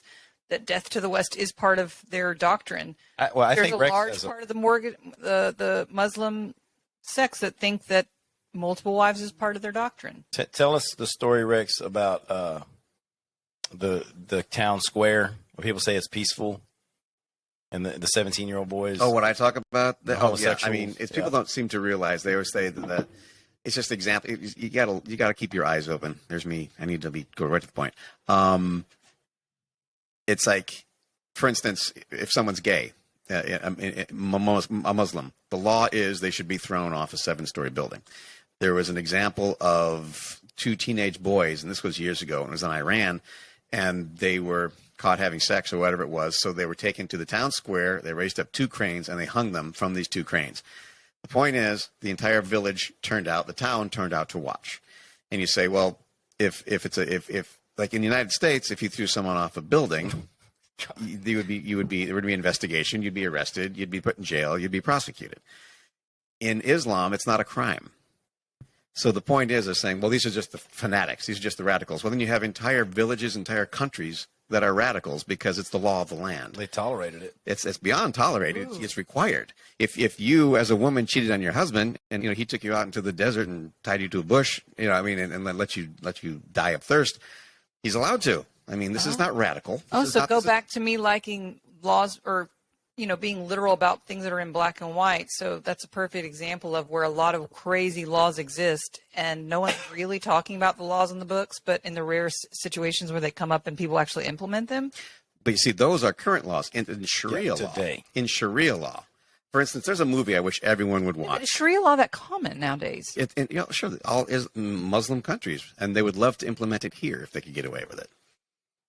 that death to the West is part of their doctrine. I There's think a Rex large has part of the Muslim sects that think that multiple wives is part of their doctrine. Tell us the story, Rex, about the town square where people say it's peaceful, and the 17-year-old boys. Oh, what I talk about? The I homosexuals, mean, it's people yeah. don't seem to realize. They always say that it's just example. You gotta keep your eyes open. There's me. I need to go right to the point. It's like, for instance, if someone's gay, a Muslim, the law is they should be thrown off a 7-story building. There was an example of 2 teenage boys, and this was years ago, and it was in Iran, and they were caught having sex or whatever it was. So they were taken to the town square. They raised up 2 cranes, and they hung them from these 2 cranes. The point is, the entire village the town turned out to watch. And you say, well, if like in the United States, if you threw someone off a building, there would be an investigation. You'd be arrested. You'd be put in jail. You'd be prosecuted. In Islam, it's not a crime. So the point is, they're saying, well, these are just the fanatics. These are just the radicals. Well, then you have entire villages, entire countries that are radicals because it's the law of the land. They tolerated it. It's beyond tolerated. It's required. If you, as a woman, cheated on your husband and he took you out into the desert and tied you to a bush, and then let you die of thirst, he's allowed to. I mean, this is not radical. Go back to me liking laws or being literal about things that are in black and white. So that's a perfect example of where a lot of crazy laws exist and no one's really talking about the laws in the books, but in the rare situations where they come up and people actually implement them. But you see, those are current laws in Sharia law. Today. In Sharia law. For instance, there's a movie I wish everyone would watch. Is Sharia law that common nowadays? Sure, all is Muslim countries, and they would love to implement it here if they could get away with it.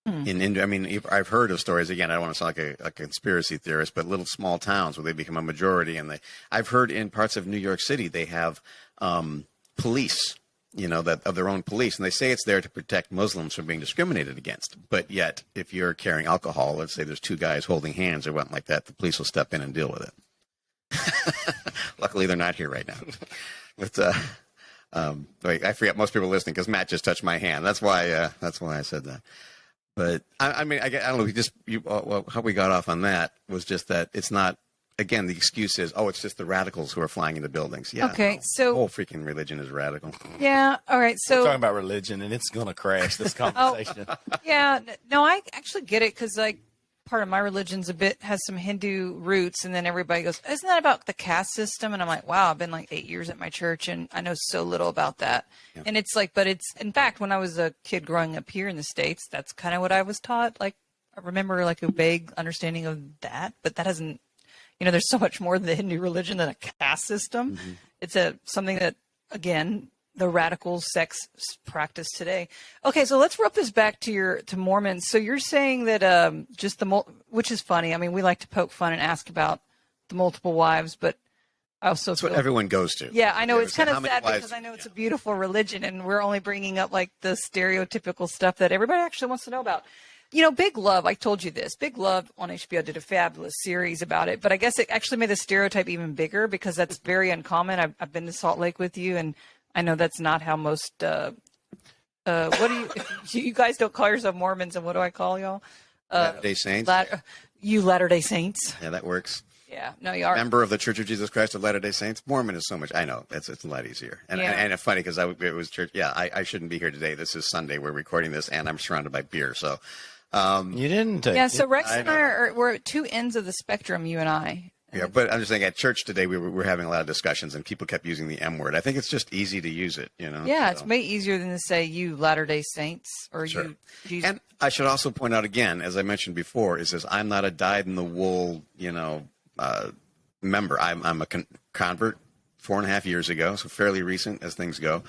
I've heard of stories. Again, I don't want to sound like a conspiracy theorist, but little small towns where they become a majority, and I've heard in parts of New York City they have police, that of their own police, and they say it's there to protect Muslims from being discriminated against. But yet, if you're carrying alcohol, let's say there's 2 guys holding hands or something like that, the police will step in and deal with it. Luckily, they're not here right now. But I forget most people are listening because Matt just touched my hand. That's why I said that. But I don't know. How we got off on that was just that it's not. Again, the excuse is, it's just the radicals who are flying into buildings. Yeah. Okay, so the whole freaking religion is radical. Yeah. All right. We're So talking about religion, and it's going to crash this conversation. yeah, no, I actually get it because part of my religion's has some Hindu roots, and then everybody goes, "Isn't that about the caste system?" And I'm like, "Wow, I've been like 8 years at my church, and I know so little about that." Yeah. And it's like, but it's in fact, when I was a kid growing up here in the States, that's kind of what I was taught. Like, I remember like a vague understanding of that, but that hasn't. There's so much more to the Hindu religion than a caste system. Mm-hmm. It's something that, again, the radical sects practice today. Okay, so let's rope this back to Mormons. So you're saying that which is funny. I mean, we like to poke fun and ask about the multiple wives, but I also that's what everyone goes to. Yeah, I know it's kind of sad because I know it's a beautiful religion, and we're only bringing up like the stereotypical stuff that everybody actually wants to know about. Big Love, I told you this. Big Love on HBO did a fabulous series about it, but I guess it actually made the stereotype even bigger because that's very uncommon. I've been to Salt Lake with you, and I know that's not how most. What do you guys don't call yourself Mormons, and what do I call y'all? Latter-day Saints. You Latter-day Saints. Yeah, that works. Yeah, no, you are. Member of the Church of Jesus Christ of Latter-day Saints. Mormon is so much. I know it's a lot easier, and it's funny because it was church. Yeah, I shouldn't be here today. This is Sunday. We're recording this, and I'm surrounded by beer. So. You didn't take so Rex and I we're at 2 ends of the spectrum, you and I. Yeah, but I'm just saying at church today we were having a lot of discussions and people kept using the M word. I think it's just easy to use it, Yeah, it's way easier than to say you Latter-day Saints or sure. you. And I should also point out again, as I mentioned before, I'm not a dyed-in-the-wool, member. I'm a convert 4.5 years ago, so fairly recent as things go.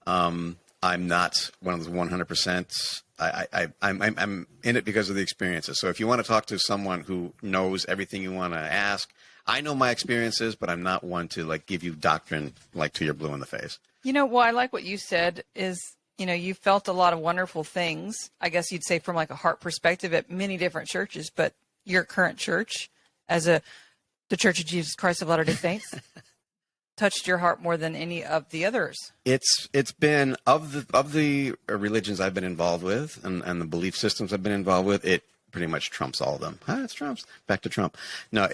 I'm not one of the 100%. I'm in it because of the experiences. So if you want to talk to someone who knows everything you want to ask, I know my experiences, but I'm not one to like give you doctrine like till you're blue in the face. Well, I like what you said is, you felt a lot of wonderful things, I guess you'd say from like a heart perspective at many different churches, but your current church as the Church of Jesus Christ of Latter-day Saints touched your heart more than any of the others. It's been of the religions I've been involved with and the belief systems I've been involved with, it pretty much trumps all of them. It's Trump's. Back to Trump. No,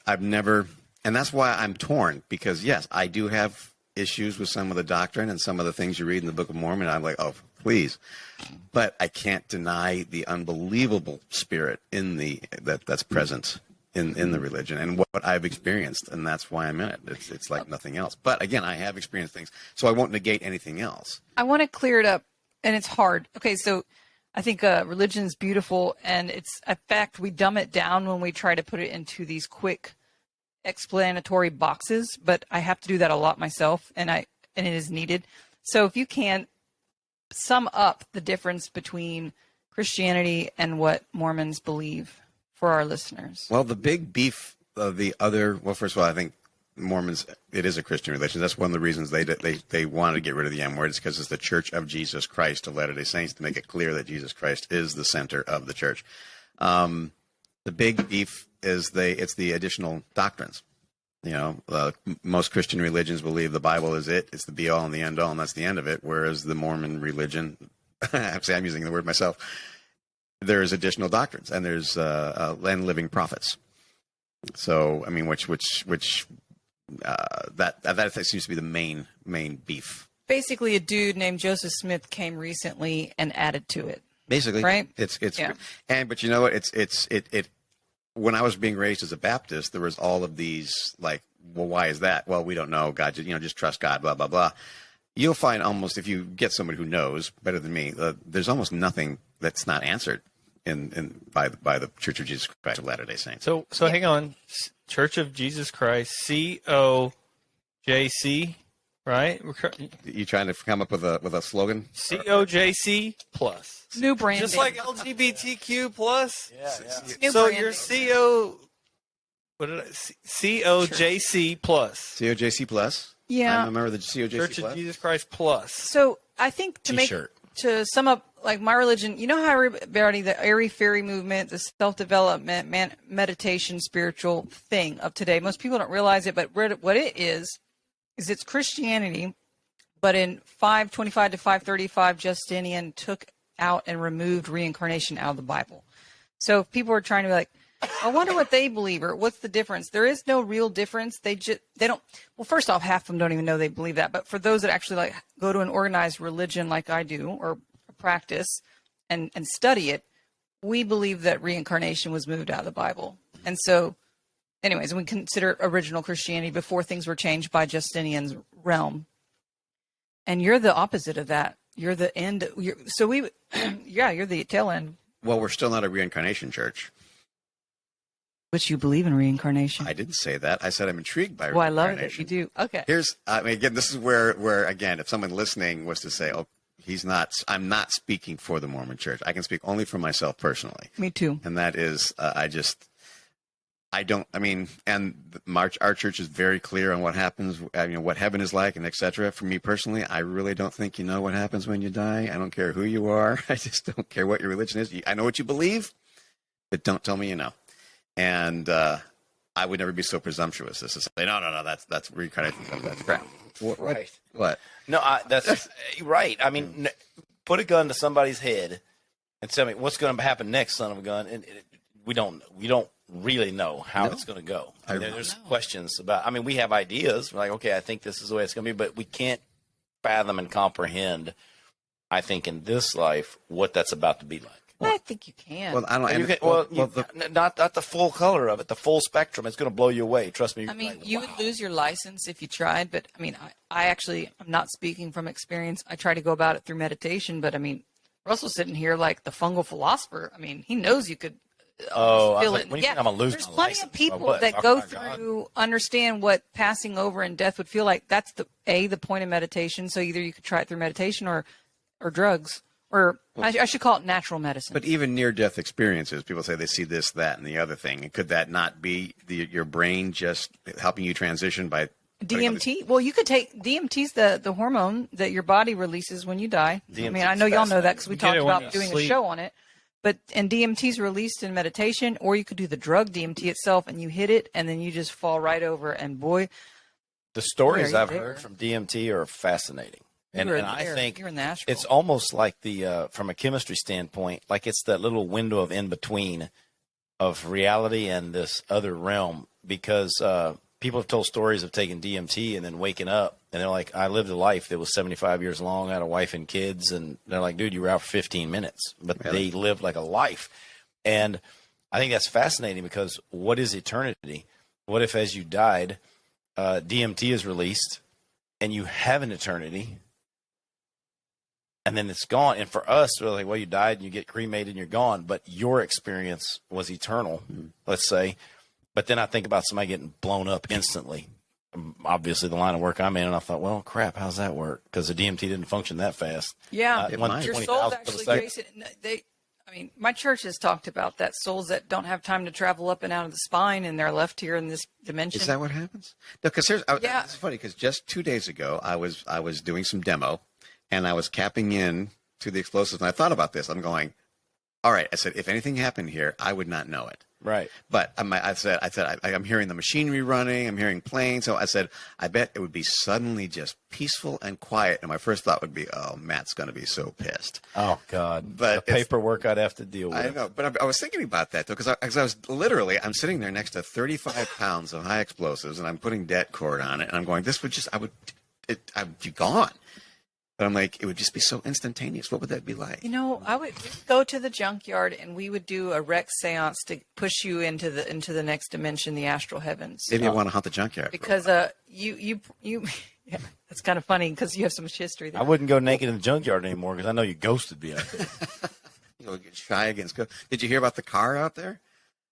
I've never, and that's why I'm torn, because yes, I do have issues with some of the doctrine and some of the things you read in the Book of Mormon. I'm like, oh, please. But I can't deny the unbelievable spirit that's present in the religion and what I've experienced, and that's why I'm in it. It's like nothing else. But again, I have experienced things, so I won't negate anything else. I want to clear it up, and it's hard. Okay, so I think religion's beautiful, and it's in fact we dumb it down when we try to put it into these quick explanatory boxes. But I have to do that a lot myself, and it is needed. So if you can sum up the difference between Christianity and what Mormons believe for our listeners. Well, the big beef of first of all, I think Mormons, it is a Christian religion. That's one of the reasons they wanted to get rid of the M word, is because it's the Church of Jesus Christ of Latter-day Saints, to make it clear that Jesus Christ is the center of the church. The big beef is it's the additional doctrines. Most Christian religions believe the Bible is it. It's the be all and the end all, and that's the end of it. Whereas the Mormon religion, actually I'm using the word myself, there's additional doctrines, and there's land living prophets. So, I mean, that seems to be the main beef. Basically, a dude named Joseph Smith came recently and added to it. Basically, right? It's but you know what? It. When I was being raised as a Baptist, there was all of these like, well, why is that? Well, we don't know. God, just trust God. Blah blah blah. You'll find almost, if you get somebody who knows better than me, there's almost nothing that's not answered by the Church of Jesus Christ of Latter-day Saints. So hang on, Church of Jesus Christ, COJC, right? You trying to come up with a slogan? COJC plus. New branding. Just like LGBTQ plus. New So branding. your COJC plus. COJC plus. Yeah. I remember the COJC Church plus. of Jesus Christ plus. So I think T-shirt. To sum up, like my religion, how everybody, the airy-fairy movement, the self-development, meditation, spiritual thing of today, most people don't realize it, but what it is it's Christianity, but in 525 to 535, Justinian took out and removed reincarnation out of the Bible. So if people are trying to be like, I wonder what they believe, or what's the difference? There is no real difference. They don't. Well, first off, half of them don't even know they believe that. But for those that actually like go to an organized religion like I do, or practice and study it, we believe that reincarnation was moved out of the Bible. And so, anyways, we consider original Christianity before things were changed by Justinian's realm. And you're the opposite of that. You're the end. You're the tail end. Well, we're still not a reincarnation church. Which you believe in reincarnation. I didn't say that. I said I'm intrigued by Well, I love reincarnation. it. You do. Okay. Again, this is where again, if someone listening was to say, "Oh, I'm not speaking for the Mormon Church. I can speak only for myself personally." Me too. And that is, our church is very clear on what happens, what heaven is like, and etc. For me personally, I really don't think you know what happens when you die. I don't care who you are. I just don't care what your religion is. I know what you believe, but don't tell me you know. And I would never be so presumptuous as to say, no, that's reincarnation. That's crap. Right. What? No, that's right. I mean, put a gun to somebody's head and tell me what's going to happen next, son of a gun. And we don't really know how it's going to go. There's questions about. I mean, we have ideas. We're like, okay, I think this is the way it's going to be, but we can't fathom and comprehend. I think in this life what that's about to be like. I think you can. Well, I don't. Not the full color of it, the full spectrum. It's going to blow you away. Trust me. I mean, you would lose your license if you tried, but I mean, I'm not speaking from experience. I try to go about it through meditation, but I mean, Russell's sitting here like the fungal philosopher. I mean, he knows you could Oh, feel like, it. when you think I'm gonna lose There's my plenty license, of people my butt. that Oh, go my God. through, understand what passing over and death would feel like. That's the point of meditation. So either you could try it through meditation or drugs, or I should call it natural medicine. But even near-death experiences, people say they see this, that, and the other thing. Could that not be your brain just helping you transition by DMT. Well, you could take DMT's the hormone that your body releases when you die. I mean, I know y'all know that because we You get talked it when about you doing a sleep. show on it. But and DMT's released in meditation, or you could do the drug DMT itself, and you hit it, and then you just fall right over. And boy, The stories Boy, are you I've there. heard from DMT are fascinating. And You're I there. think You're in the astral. it's almost like from a chemistry standpoint, like it's that little window of in between of reality and this other realm, because people have told stories of taking DMT and then waking up and they're like, I lived a life that was 75 years long. I had a wife and kids. And they're like, dude, you were out for 15 minutes, but Really? they lived like a life. And I think that's fascinating, because what is eternity? What if as you died, DMT is released and you have an eternity, and then it's gone? And for us, we're like, well, you died and you get cremated and you're gone, but your experience was eternal, let's say. But then I think about somebody getting blown up instantly. Obviously, the line of work I'm in, and I thought, well, crap, how's that work? Because the DMT didn't function that fast. yeah, It One- might. your 20,000 souls for the actually, second. Jason. I mean, my church has talked about that. Souls that don't have time to travel up and out of the spine, and they're left here in this dimension. Is that what happens? No, because Yeah. it's funny because just 2 days ago I was doing some demo, and I was capping in to the explosives, and I thought about this. I'm going, all right. I said, if anything happened here, I would not know it. Right. But I said I'm hearing the machinery running. I'm hearing planes. So I said, I bet it would be suddenly just peaceful and quiet. And my first thought would be, oh, Matt's going to be so pissed. Oh, God. But the paperwork I'd have to deal with. I know, but I was thinking about that though, because I was literally, I'm sitting there next to 35 pounds of high explosives, and I'm putting det cord on it, and I'm going, I'd be gone. But I'm like, it would just be so instantaneous. What would that be like? You know, we'd go to the junkyard and we would do a Rex seance to push you into the next dimension, the astral heavens. Maybe I want to hunt the junkyard. Because you yeah, that's kind of funny because you have so much history there. I wouldn't go naked in the junkyard anymore, because I know you ghosted me out there. Get shy against. Did you hear about the car out there?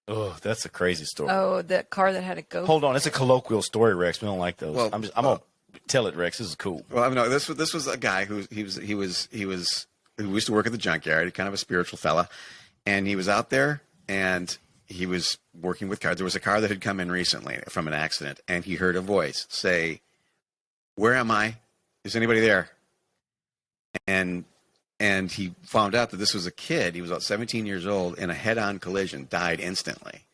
Oh, that's a crazy story. Oh, that car that had a ghost. Hold on, it's a colloquial story, Rex. We don't like those. Well, I'm gonna tell it, Rex. This is cool. Well, I mean, no, this was a guy who used to work at the junkyard, kind of a spiritual fella, and he was out there and he was working with cars. There was a car that had come in recently from an accident, and he heard a voice say, "Where am I? Is anybody there?" And he found out that this was a kid. He was about 17 years old in a head-on collision, died instantly.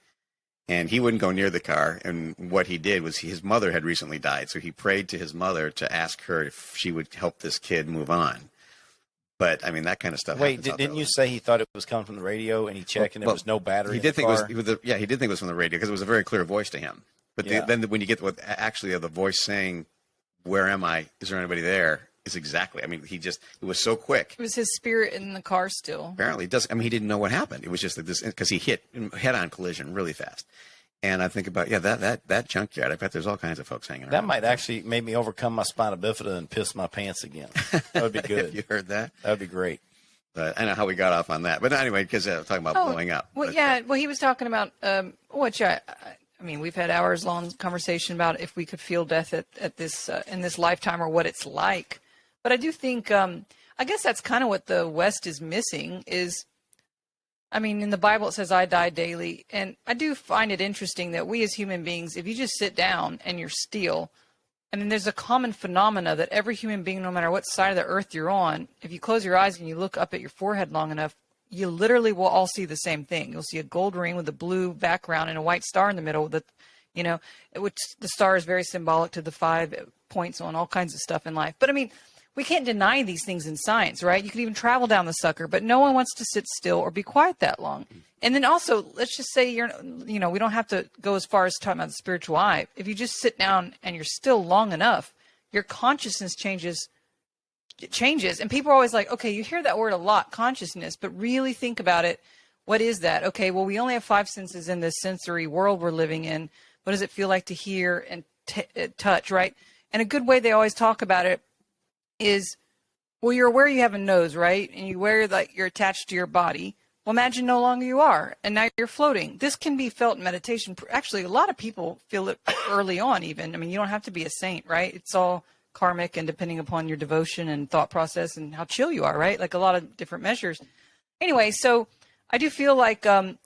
And he wouldn't go near the car. And what he did was his mother had recently died. So he prayed to his mother to ask her if she would help this kid move on. But, I mean, that kind of stuff. Wait, happens out didn't there. you say he thought it was coming from the radio, and he checked and there was no battery? He in did the think car? he did think it was from the radio because it was a very clear voice to him. But Yeah. then when you get what actually the voice saying, "Where am I? Is there anybody there?" is exactly. I mean, it was so quick. It was his spirit in the car still. Apparently, he didn't know what happened. It was just that this, because he hit head-on collision really fast. And I think about, that junkyard. I bet there's all kinds of folks hanging around. That might actually make me overcome my spina bifida and piss my pants again. That would be Have good. you heard that? That would be great. But I know how we got off on that. But anyway, because talking about blowing up. Well, But, yeah. Well, he was talking about which I mean, we've had hours-long conversation about if we could feel death at this in this lifetime or what it's like. But I do think, I guess that's kind of what the West is missing is, I mean, in the Bible it says, I die daily. And I do find it interesting that we as human beings, if you just sit down and you're still, I mean, there's a common phenomena that every human being, no matter what side of the earth you're on, if you close your eyes and you look up at your forehead long enough, you literally will all see the same thing. You'll see a gold ring with a blue background and a white star in the middle that, which the star is very symbolic to the 5 points on all kinds of stuff in life. But I mean, we can't deny these things in science, right? You could even travel down the sucker, but no one wants to sit still or be quiet that long. And then also, let's just say we don't have to go as far as talking about the spiritual eye. If you just sit down and you're still long enough, your consciousness changes. And people are always like, okay, you hear that word a lot, consciousness, but really think about it. What is that? Okay, well, we only have 5 senses in this sensory world we're living in. What does it feel like to hear and touch, right? And a good way they always talk about it is, well, you're aware you have a nose, right? And you're attached to your body. Well, imagine no longer you are, and now you're floating. This can be felt in meditation. Actually, a lot of people feel it early on even. I mean, you don't have to be a saint, right? It's all karmic and depending upon your devotion and thought process and how chill you are, right? Like a lot of different measures. Anyway, so I do feel like I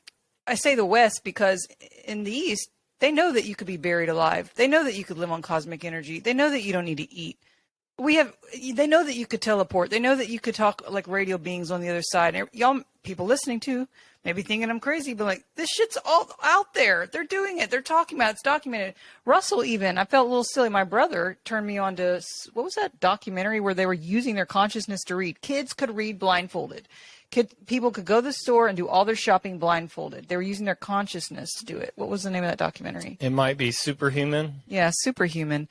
say the West because in the East, they know that you could be buried alive. They know that you could live on cosmic energy. They know that you don't need to eat. They know that you could teleport. They know that you could talk like radio beings on the other side. And y'all people listening to maybe thinking I'm crazy, but like this shit's all out there. They're doing it. They're talking about it. It's documented. Russell even, I felt a little silly. My brother turned me on to, what was that documentary where they were using their consciousness to read? Kids could read blindfolded. People could go to the store and do all their shopping blindfolded. They were using their consciousness to do it. What was the name of that documentary? It might be Superhuman. Yeah, Superhuman.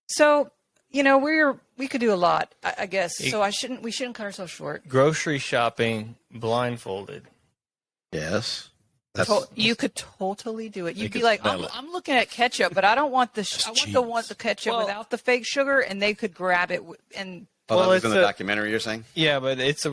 So, you know, we could do a lot, I guess. So we shouldn't cut ourselves short. Grocery shopping blindfolded. Yes. You could totally do it. You'd be like, I'm looking at ketchup, but I don't want I want the ketchup without the fake sugar, and they could grab it and. Well, that was in the documentary you're saying? Yeah, but it's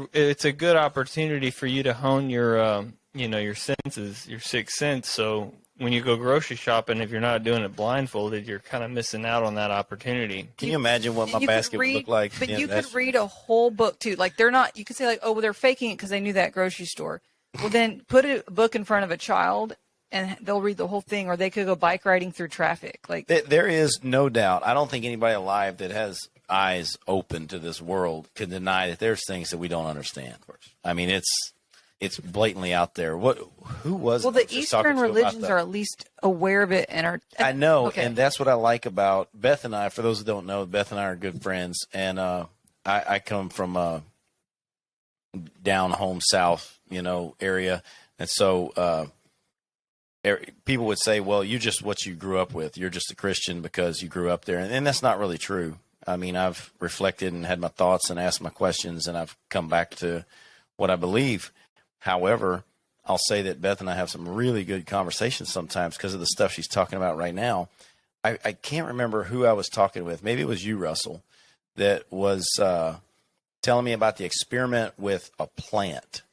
a good opportunity for you to hone your your senses, your sixth sense. So when you go grocery shopping, if you're not doing it blindfolded, you're kind of missing out on that opportunity. Can you imagine what my basket would look like? But you could read a whole book too. Like you could say like, oh, well, they're faking it because they knew that grocery store. Well, then put a book in front of a child and they'll read the whole thing, or they could go bike riding through traffic. Like there is no doubt. I don't think anybody alive that has eyes open to this world can deny that there's things that we don't understand. Of course. I mean, it's blatantly out there. Who was? Well, the Eastern religions are at least aware of it and are. I know, okay. And that's what I like about Beth and I. For those who don't know, Beth and I are good friends, and I come from down home south, area, and so people would say, "Well, you're just what you grew up with. You're just a Christian because you grew up there," and that's not really true. I mean, I've reflected and had my thoughts and asked my questions, and I've come back to what I believe. However, I'll say that Beth and I have some really good conversations sometimes because of the stuff she's talking about right now. I can't remember who I was talking with. Maybe it was you, Russell, that was telling me about the experiment with a plant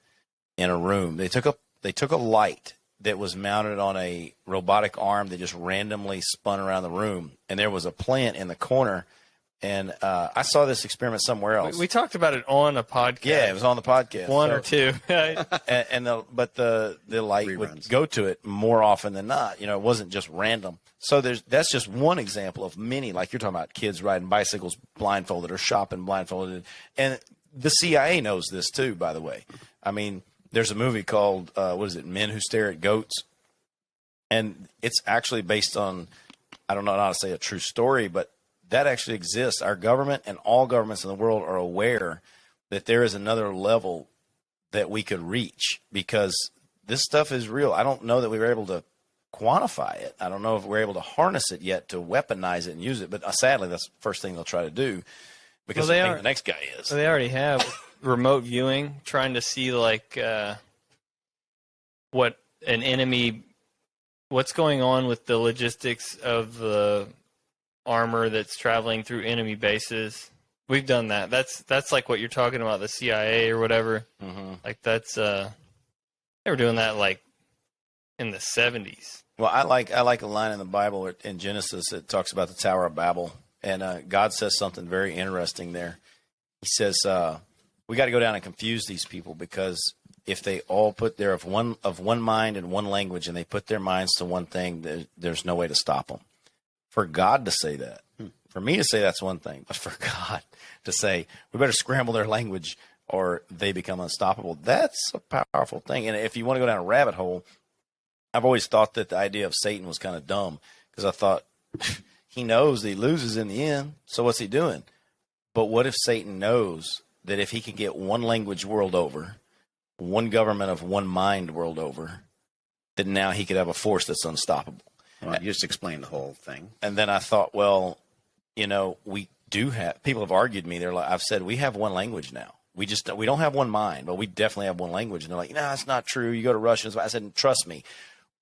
in a room. They took a light that was mounted on a robotic arm that just randomly spun around the room, and there was a plant in the corner. And I saw this experiment somewhere else. We talked about it on a podcast. Yeah, it was on the podcast. One or two. but the light Reruns. would go to it more often than not. It wasn't just random. So that's just one example of many. Like you're talking about kids riding bicycles blindfolded or shopping blindfolded. And the CIA knows this too, by the way. I mean, there's a movie called, Men Who Stare at Goats. And it's actually based on, I don't know how to say a true story, but that actually exists. Our government and all governments in the world are aware that there is another level that we could reach because this stuff is real. I don't know that we were able to quantify it. I don't know if we're able to harness it yet to weaponize it and use it. But sadly, that's the first thing they'll try to do because the next guy is. They already have remote viewing, trying to see like what an enemy, what's going on with the logistics of the armor that's traveling through enemy bases. We've done that. That's like what you're talking about, the CIA or whatever. Mm-hmm. Like that's they were doing that like in the 70s. Well, I like a line in the Bible in Genesis that talks about the Tower of Babel, and God says something very interesting there. He says we got to go down and confuse these people because if they all they're of one mind and one language, and they put their minds to one thing, there's no way to stop them. For God to say that, for me to say that's one thing, but for God to say we better scramble their language or they become unstoppable, that's a powerful thing. And if you want to go down a rabbit hole, I've always thought that the idea of Satan was kind of dumb because I thought he knows that he loses in the end. So what's he doing? But what if Satan knows that if he can get one language world over, one government of one mind world over, that now he could have a force that's unstoppable? Well, you just explained the whole thing. And then I thought, well, we do have, people have argued me. They're like, I've said, we have one language now. We don't have one mind, but we definitely have one language. And they're like, no, that's not true. You go to Russia. I said, trust me,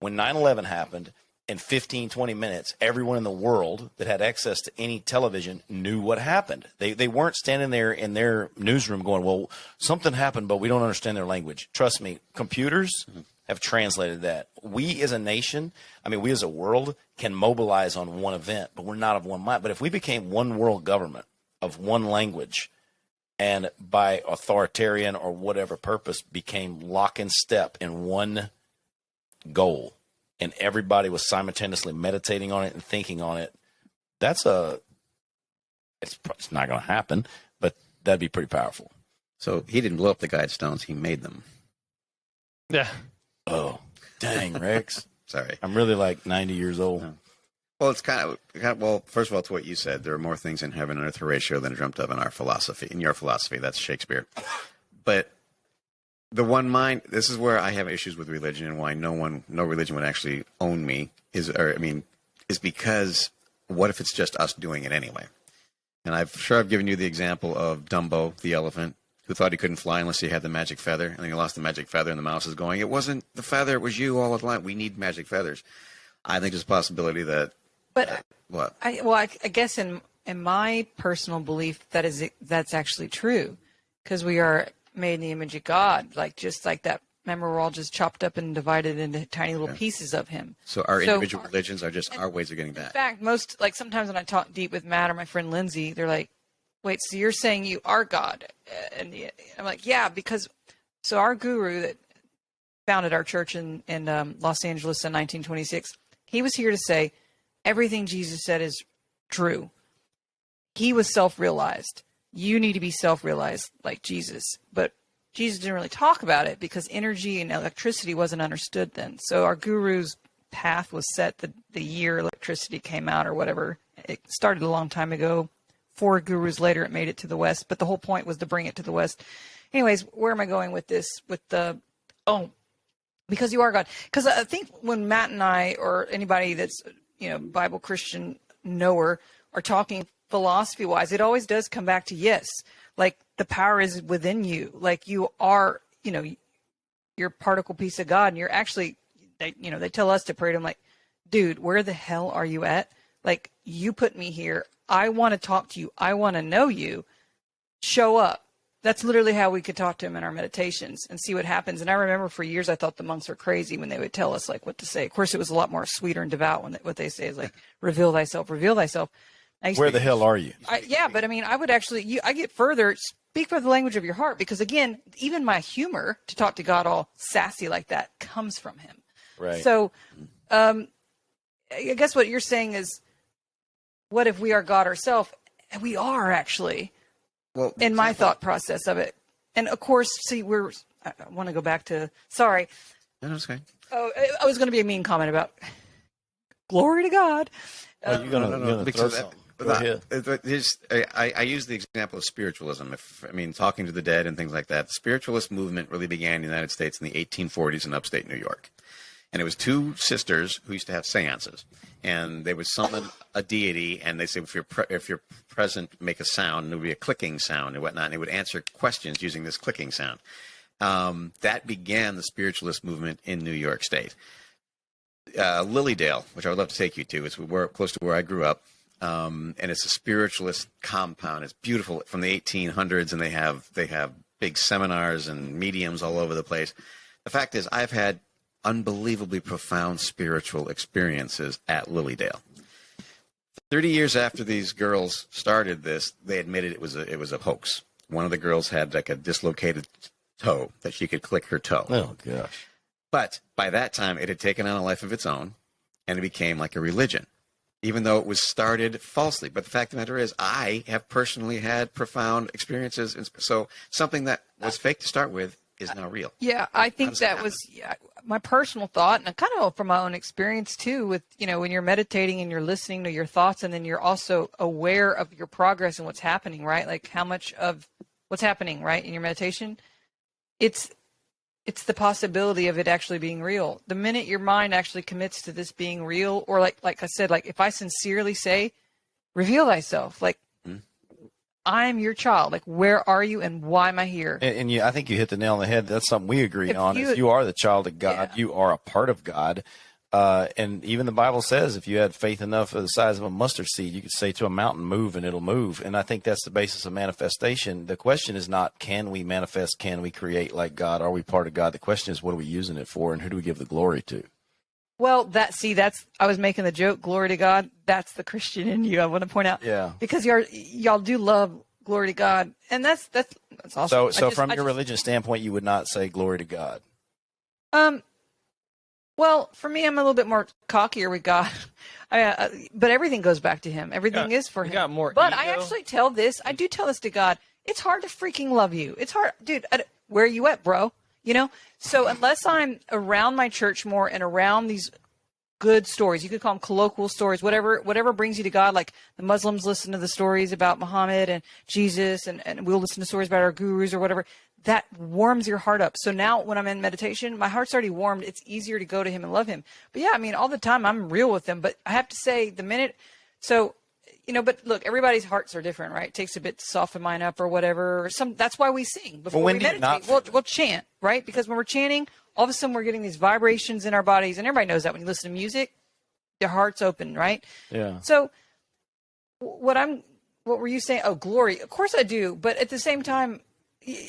when 9/11 happened in 15, 20 minutes, everyone in the world that had access to any television knew what happened. They weren't standing there in their newsroom going, well, something happened, but we don't understand their language. Trust me, computers have translated that. We as a nation, we as a world can mobilize on one event, but we're not of one mind. But if we became one world government of one language and by authoritarian or whatever purpose became lock and step in one goal, and everybody was simultaneously meditating on it and thinking on it, it's not going to happen, but that'd be pretty powerful. So he didn't blow up the Guidestones, he made them. Yeah. Oh, dang, Rex. Sorry. I'm really like 90 years old. No. Well, it's kind of, well, first of all, to what you said, there are more things in heaven and earth Horatio than are dreamt of in our philosophy. In your philosophy, that's Shakespeare. But the one mind, this is where I have issues with religion and why no religion would actually own me is because what if it's just us doing it anyway? And I've given you the example of Dumbo, the elephant, who thought he couldn't fly unless he had the magic feather, and then he lost the magic feather, and the mouse is going, it wasn't the feather, it was you all the time. We need magic feathers. I think there's a possibility that. But what? I guess in my personal belief that's actually true, because we are made in the image of God, just like that. Remember, we're all just chopped up and divided into tiny little pieces of Him. So our individual religions are just our ways of getting that. In fact, sometimes when I talk deep with Matt or my friend Lindsay, they're like, wait, so you're saying you are God? And I'm like, yeah, because our guru that founded our church in Los Angeles in 1926, he was here to say everything Jesus said is true. He was self-realized. You need to be self-realized like Jesus. But Jesus didn't really talk about it because energy and electricity wasn't understood then. So our guru's path was set the year electricity came out or whatever. It started a long time ago. 4 gurus later, it made it to the West. But the whole point was to bring it to the West. Anyways, where am I going with this? Because you are God. Because I think when Matt and I or anybody that's, Bible Christian knower are talking philosophy-wise, it always does come back to yes. Like the power is within you. Like you are, you're a particle piece of God. And you're actually, they tell us to pray to Him like, dude, where the hell are you at? Like you put me here. I want to talk to you. I want to know you. Show up. That's literally how we could talk to Him in our meditations and see what happens. And I remember for years, I thought the monks were crazy when they would tell us what to say. Of course, it was a lot more sweeter and devout when what they say is like, reveal thyself, reveal thyself. Where the hell are you? But I would actually, I get further, speak for the language of your heart, because again, even my humor to talk to God all sassy like that comes from Him. Right. So, I guess what you're saying is, what if we are God ourselves? And we are actually. Well, in my thought process of it. And of course, see, I want to go back to, sorry. No, it's okay. Oh, I was going to be a mean comment about glory to God. You're going to throw something. Go ahead. I use the example of spiritualism. Talking to the dead and things like that. The spiritualist movement really began in the United States in the 1840s in upstate New York. And it was 2 sisters who used to have seances, and they would summon a deity, and they say, if you're present, make a sound, and it would be a clicking sound and whatnot, and they would answer questions using this clicking sound. That began the spiritualist movement in New York State. Lilydale, which I would love to take you to, it's close to where I grew up, and it's a spiritualist compound. It's beautiful from the 1800s, and they have big seminars and mediums all over the place. The fact is, I've had unbelievably profound spiritual experiences at Lilydale. 30 years after these girls started this, they admitted it was a hoax. One of the girls had like a dislocated toe that she could click her toe. Oh gosh. But by that time it had taken on a life of its own and it became like a religion, even though it was started falsely. But the fact of the matter is I have personally had profound experiences. And so something that was fake to start with is now real. Yeah, I think that was my personal thought, and kind of from my own experience too, with, when you're meditating and you're listening to your thoughts, and then you're also aware of your progress and what's happening, right? Like how much of what's happening, right, in your meditation, it's the possibility of it actually being real. The minute your mind actually commits to this being real, or like I said, like if I sincerely say, reveal thyself, like I'm your child. Like, where are you and why am I here? And I think you hit the nail on the head. That's something we agree on. You are the child of God. Yeah. You are a part of God. And even the Bible says if you had faith enough of the size of a mustard seed, you could say to a mountain, move, and it'll move. And I think that's the basis of manifestation. The question is not, can we manifest? Can we create like God? Are we part of God? The question is, what are we using it for? And who do we give the glory to? Well, I was making the joke, glory to God. That's the Christian in you, I want to point out. Yeah. Because y'all do love glory to God. And that's awesome. So from your religious standpoint, you would not say glory to God. Well, for me, I'm a little bit more cockier with God, but everything goes back to Him. Everything is for Him. Got more but ego. I actually I do tell this to God. It's hard to freaking love you. It's hard, dude. Where are you at, bro? You know. So unless I'm around my church more and around these good stories, you could call them colloquial stories, whatever brings you to God. Like the Muslims listen to the stories about Muhammad and Jesus, and we'll listen to stories about our gurus or whatever. That warms your heart up. So now when I'm in meditation, my heart's already warmed. It's easier to go to Him and love Him. But yeah, I mean, all the time I'm real with Him. But I have to say but look, everybody's hearts are different, right? It takes a bit to soften mine up or whatever. That's why we sing before we meditate. We'll chant, right? Because when we're chanting, all of a sudden we're getting these vibrations in our bodies. And everybody knows that when you listen to music, your heart's open, right? Yeah. So what were you saying? Oh, glory. Of course I do. But at the same time,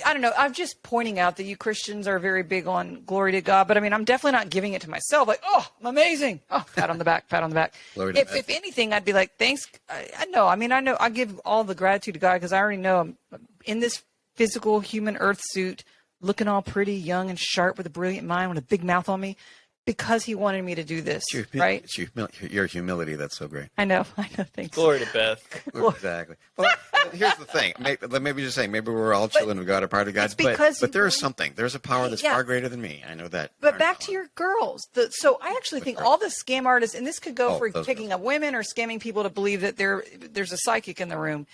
I don't know. I'm just pointing out that you Christians are very big on glory to God, but I mean, I'm definitely not giving it to myself. Like, oh, I'm amazing. Oh, pat on the back, pat on the back. If anything, I'd be like, thanks. I know. I give all the gratitude to God because I already know I'm in this physical human earth suit, looking all pretty, young and sharp with a brilliant mind with a big mouth on me. Because He wanted me to do this, right? It's your humility that's so great. I know. Thanks. Glory to Beth. Exactly. Well, here's the thing. Maybe just saying, maybe we're all children of God, a part of God. But there is something. There's a power that's far greater than me. I know that. But back to your girls. So I actually think all the scam artists, and this could go for picking up women or scamming people to believe that there's a psychic in the room.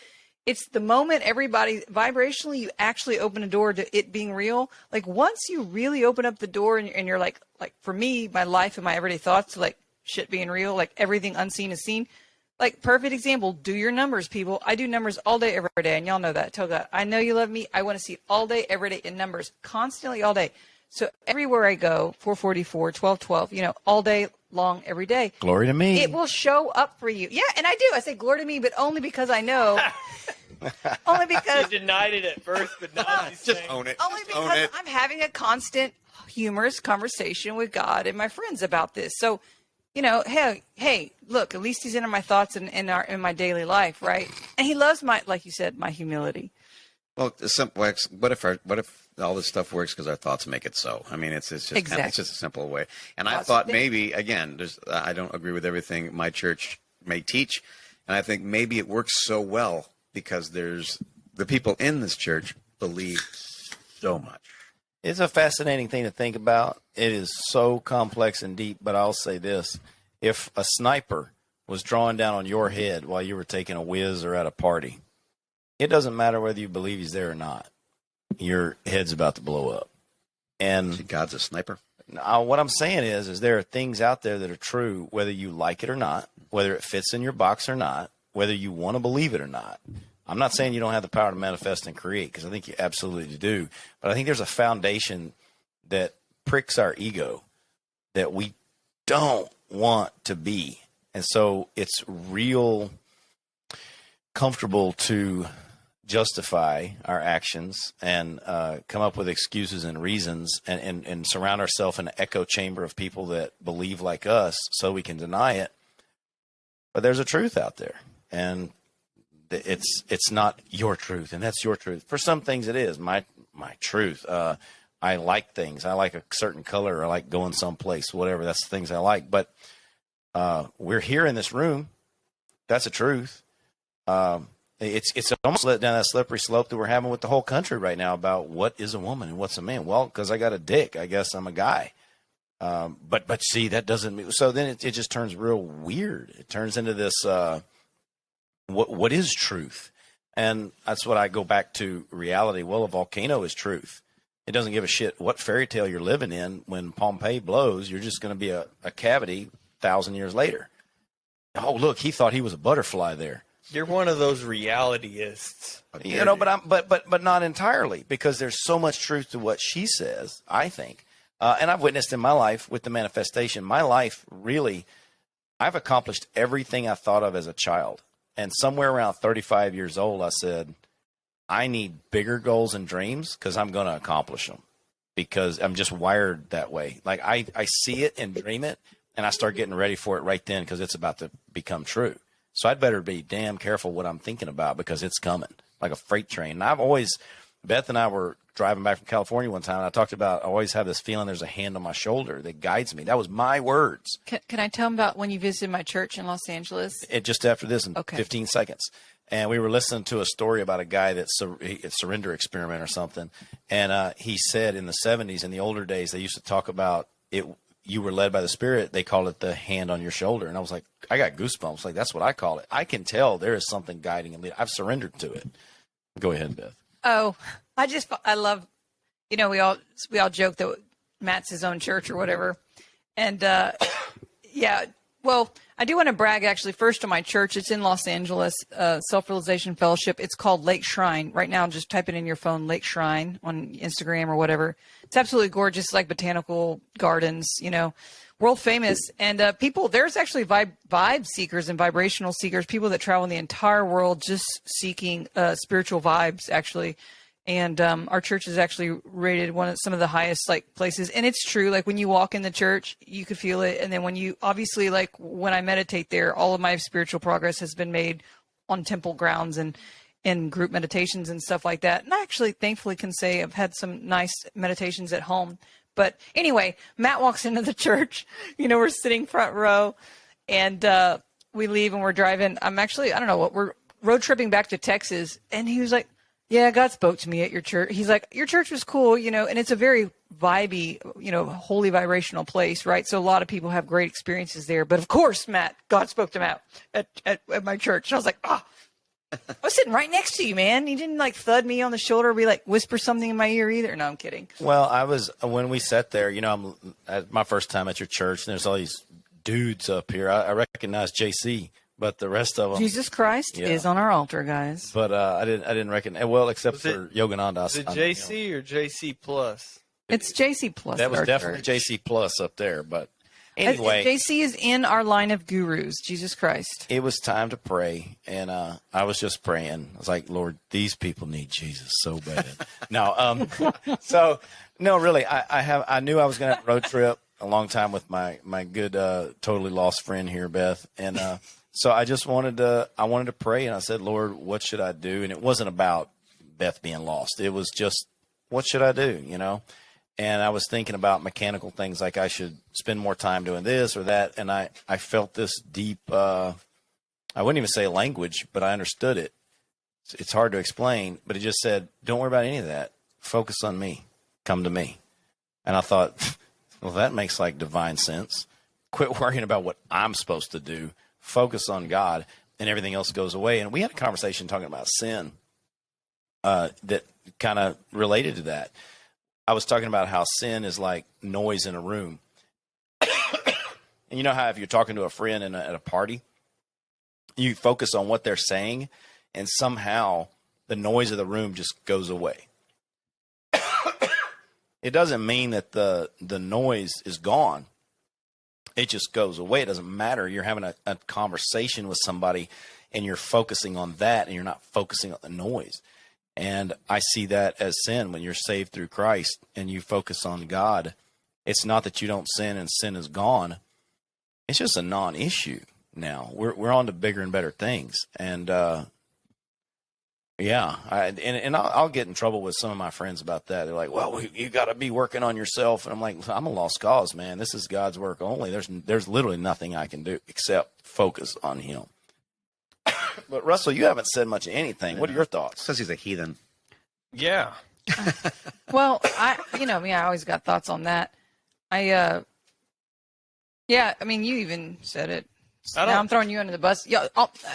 It's the moment everybody vibrationally, you actually open a door to it being real. Like once you really open up the door and you're like for me, my life and my everyday thoughts, like shit being real, like everything unseen is seen. Like perfect example, do your numbers, people. I do numbers all day, every day. And y'all know that. Tell God, I know you love me. I want to see it all day, every day in numbers, constantly all day. So everywhere I go, 444, 1212, all day long, every day. Glory to me. It will show up for you. Yeah, and I do. I say glory to me, but only because I know. Only because you denied it at first, but now just own it. Only because I'm having a constant, humorous conversation with God and my friends about this. So, hey, look, at least He's in my thoughts and in my daily life, right? And He loves like you said, my humility. Well, what if all this stuff works because our thoughts make it so? I mean, it's just it's just a simple way. And I thought maybe again, I don't agree with everything my church may teach, and I think maybe it works so well because there's the people in this church believe so much. It's a fascinating thing to think about. It is so complex and deep, but I'll say this. If a sniper was drawing down on your head while you were taking a whiz or at a party, it doesn't matter whether you believe he's there or not. Your head's about to blow up. And God's a sniper. What I'm saying is there are things out there that are true, whether you like it or not, whether it fits in your box or not, whether you want to believe it or not. I'm not saying you don't have the power to manifest and create, because I think you absolutely do. But I think there's a foundation that pricks our ego that we don't want to be. And so it's real comfortable to justify our actions and come up with excuses and reasons and surround ourselves in an echo chamber of people that believe like us so we can deny it. But there's a truth out there, and it's not your truth, and that's your truth. For some things it is my truth. I like things. I like a certain color, or I like going someplace, whatever. That's the things I like. But we're here in this room. That's a truth. It's almost let down that slippery slope that we're having with the whole country right now about what is a woman and what's a man. Well, because I got a dick, I guess I'm a guy. But see, that doesn't mean, so then it just turns real weird. It turns into this, what is truth? And that's what I go back to reality. Well, a volcano is truth. It doesn't give a shit what fairy tale you're living in. When Pompeii blows, you're just going to be a cavity 1,000 years later. Oh, look, he thought he was a butterfly there. You're one of those realityists. But not entirely, because there's so much truth to what she says, I think. And I've witnessed in my life with the manifestation, my life really, I've accomplished everything I thought of as a child. And somewhere around 35 years old, I said, I need bigger goals and dreams because I'm going to accomplish them, because I'm just wired that way. Like I see it and dream it, and I start getting ready for it right then because it's about to become true. So I'd better be damn careful what I'm thinking about, because it's coming like a freight train. And I've always, Beth and I were driving back from California one time, and I talked about I always have this feeling there's a hand on my shoulder that guides me. That was my words. Can I tell them about when you visited my church in Los Angeles? Just after this in 15 seconds. And we were listening to a story about a guy that's a surrender experiment or something. And he said in the 70s, in the older days, they used to talk about it. You were led by the Spirit. They called it the hand on your shoulder. And I was like, I got goosebumps. Like, that's what I call it. I can tell there is something guiding and leading. I've surrendered to it. Go ahead, Beth. Oh, I love, we all joke that Matt's his own church or whatever. And, yeah, well, I do want to brag actually first on my church. It's in Los Angeles, Self-Realization Fellowship. It's called Lake Shrine. Right now, just type it in your phone, Lake Shrine on Instagram or whatever. It's absolutely gorgeous, like botanical gardens, world famous. And people, there's actually vibe seekers and vibrational seekers, people that travel in the entire world just seeking spiritual vibes, actually. And our church is actually rated some of the highest places. And it's true. Like when you walk in the church, you could feel it. And then when you obviously, when I meditate there, all of my spiritual progress has been made on temple grounds and in group meditations and stuff like that. And I actually thankfully can say I've had some nice meditations at home. But anyway, Matt walks into the church, we're sitting front row, and we leave and we're driving. We're road tripping back to Texas. And he was like, yeah, God spoke to me at your church. He's like, your church was cool, and it's a very vibey, holy vibrational place, right? So a lot of people have great experiences there. But of course, Matt, God spoke to Matt at my church. And I was like, I was sitting right next to you, man. He didn't thud me on the shoulder or be whisper something in my ear either. No, I'm kidding. Well, when we sat there, I'm at my first time at your church, and there's all these dudes up here. I recognize JC. But the rest of them, Jesus Christ is on our altar, guys. But I didn't recognize. Well, except for Yogananda. Is it JC or JC plus? It's JC plus. That was definitely JC plus up there. But anyway, JC is in our line of gurus. Jesus Christ. It was time to pray, and I was just praying. I was like, Lord, these people need Jesus so bad. No, really, I knew I was going to have a road trip a long time with my good totally lost friend here, Beth, and. So I just wanted to pray, and I said, Lord, what should I do? And it wasn't about Beth being lost. It was just, what should I do? And I was thinking about mechanical things, like I should spend more time doing this or that. And I felt this deep, I wouldn't even say language, but I understood it. It's hard to explain, but it just said, don't worry about any of that. Focus on me. Come to me. And I thought, well, that makes divine sense. Quit worrying about what I'm supposed to do. Focus on God, and everything else goes away. And we had a conversation talking about sin that kind of related to that. I was talking about how sin is like noise in a room. And you know how if you're talking to a friend at a party, you focus on what they're saying, and somehow the noise of the room just goes away. It doesn't mean that the noise is gone. It just goes away. It doesn't matter. You're having a conversation with somebody, and you're focusing on that, and you're not focusing on the noise. And I see that as sin. When you're saved through Christ and you focus on God, it's not that you don't sin and sin is gone. It's just a non-issue now. We're on to bigger and better things. And I'll get in trouble with some of my friends about that. They're like, well, you got to be working on yourself. And I'm like, I'm a lost cause, man. This is God's work only. There's literally nothing I can do except focus on him. But Russell, you haven't said much of anything. What are your thoughts? Says he's a heathen. Yeah. Well, I always got thoughts on that. You even said it. Now I'm throwing you under the bus. Yeah,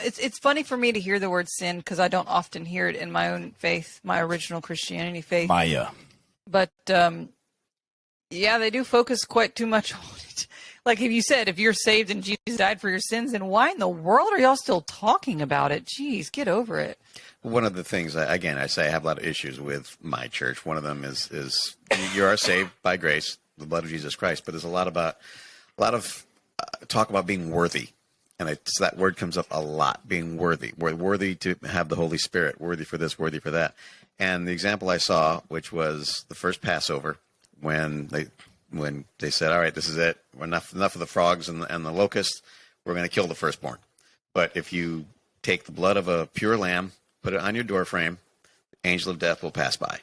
it's funny for me to hear the word sin because I don't often hear it in my own faith, my original Christianity faith. Maya. But they do focus quite too much on it. Like if you said, if you're saved and Jesus died for your sins, then why in the world are y'all still talking about it? Jeez, get over it. One of the things, again, I say I have a lot of issues with my church. One of them is you are saved by grace the blood of Jesus Christ, but there's a lot of talk about being worthy. And that word comes up a lot, being worthy. We're worthy to have the Holy Spirit, worthy for this, worthy for that. And the example I saw, which was the first Passover, when they said, all right, this is it. Enough of the frogs and the locusts. We're going to kill the firstborn. But if you take the blood of a pure lamb, put it on your doorframe, the angel of death will pass by.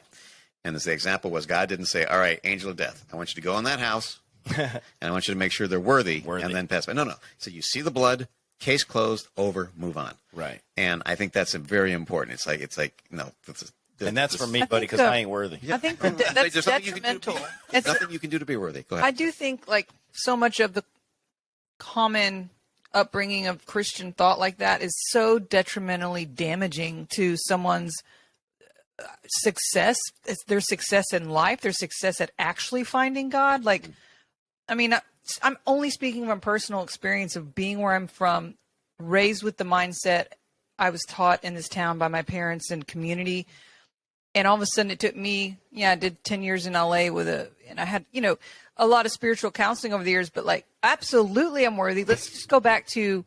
And as the example was, God didn't say, all right, angel of death, I want you to go in that house, and I want you to make sure they're worthy. And then pass by. No. So you see the blood, case closed, over, move on. Right. And I think that's very important. It's like no. And that's for me, buddy, because I ain't worthy. I think that's detrimental. There's nothing you can do to be worthy. Go ahead. I do think like so much of the common upbringing of Christian thought like that is so detrimentally damaging to someone's success. It's their success in life, their success at actually finding God. Like, I mean, I'm only speaking from personal experience of being where I'm from, raised with the mindset I was taught in this town by my parents and community. And all of a sudden it took me, I did 10 years in LA and I had, a lot of spiritual counseling over the years, but like, absolutely I'm worthy. Let's just go back to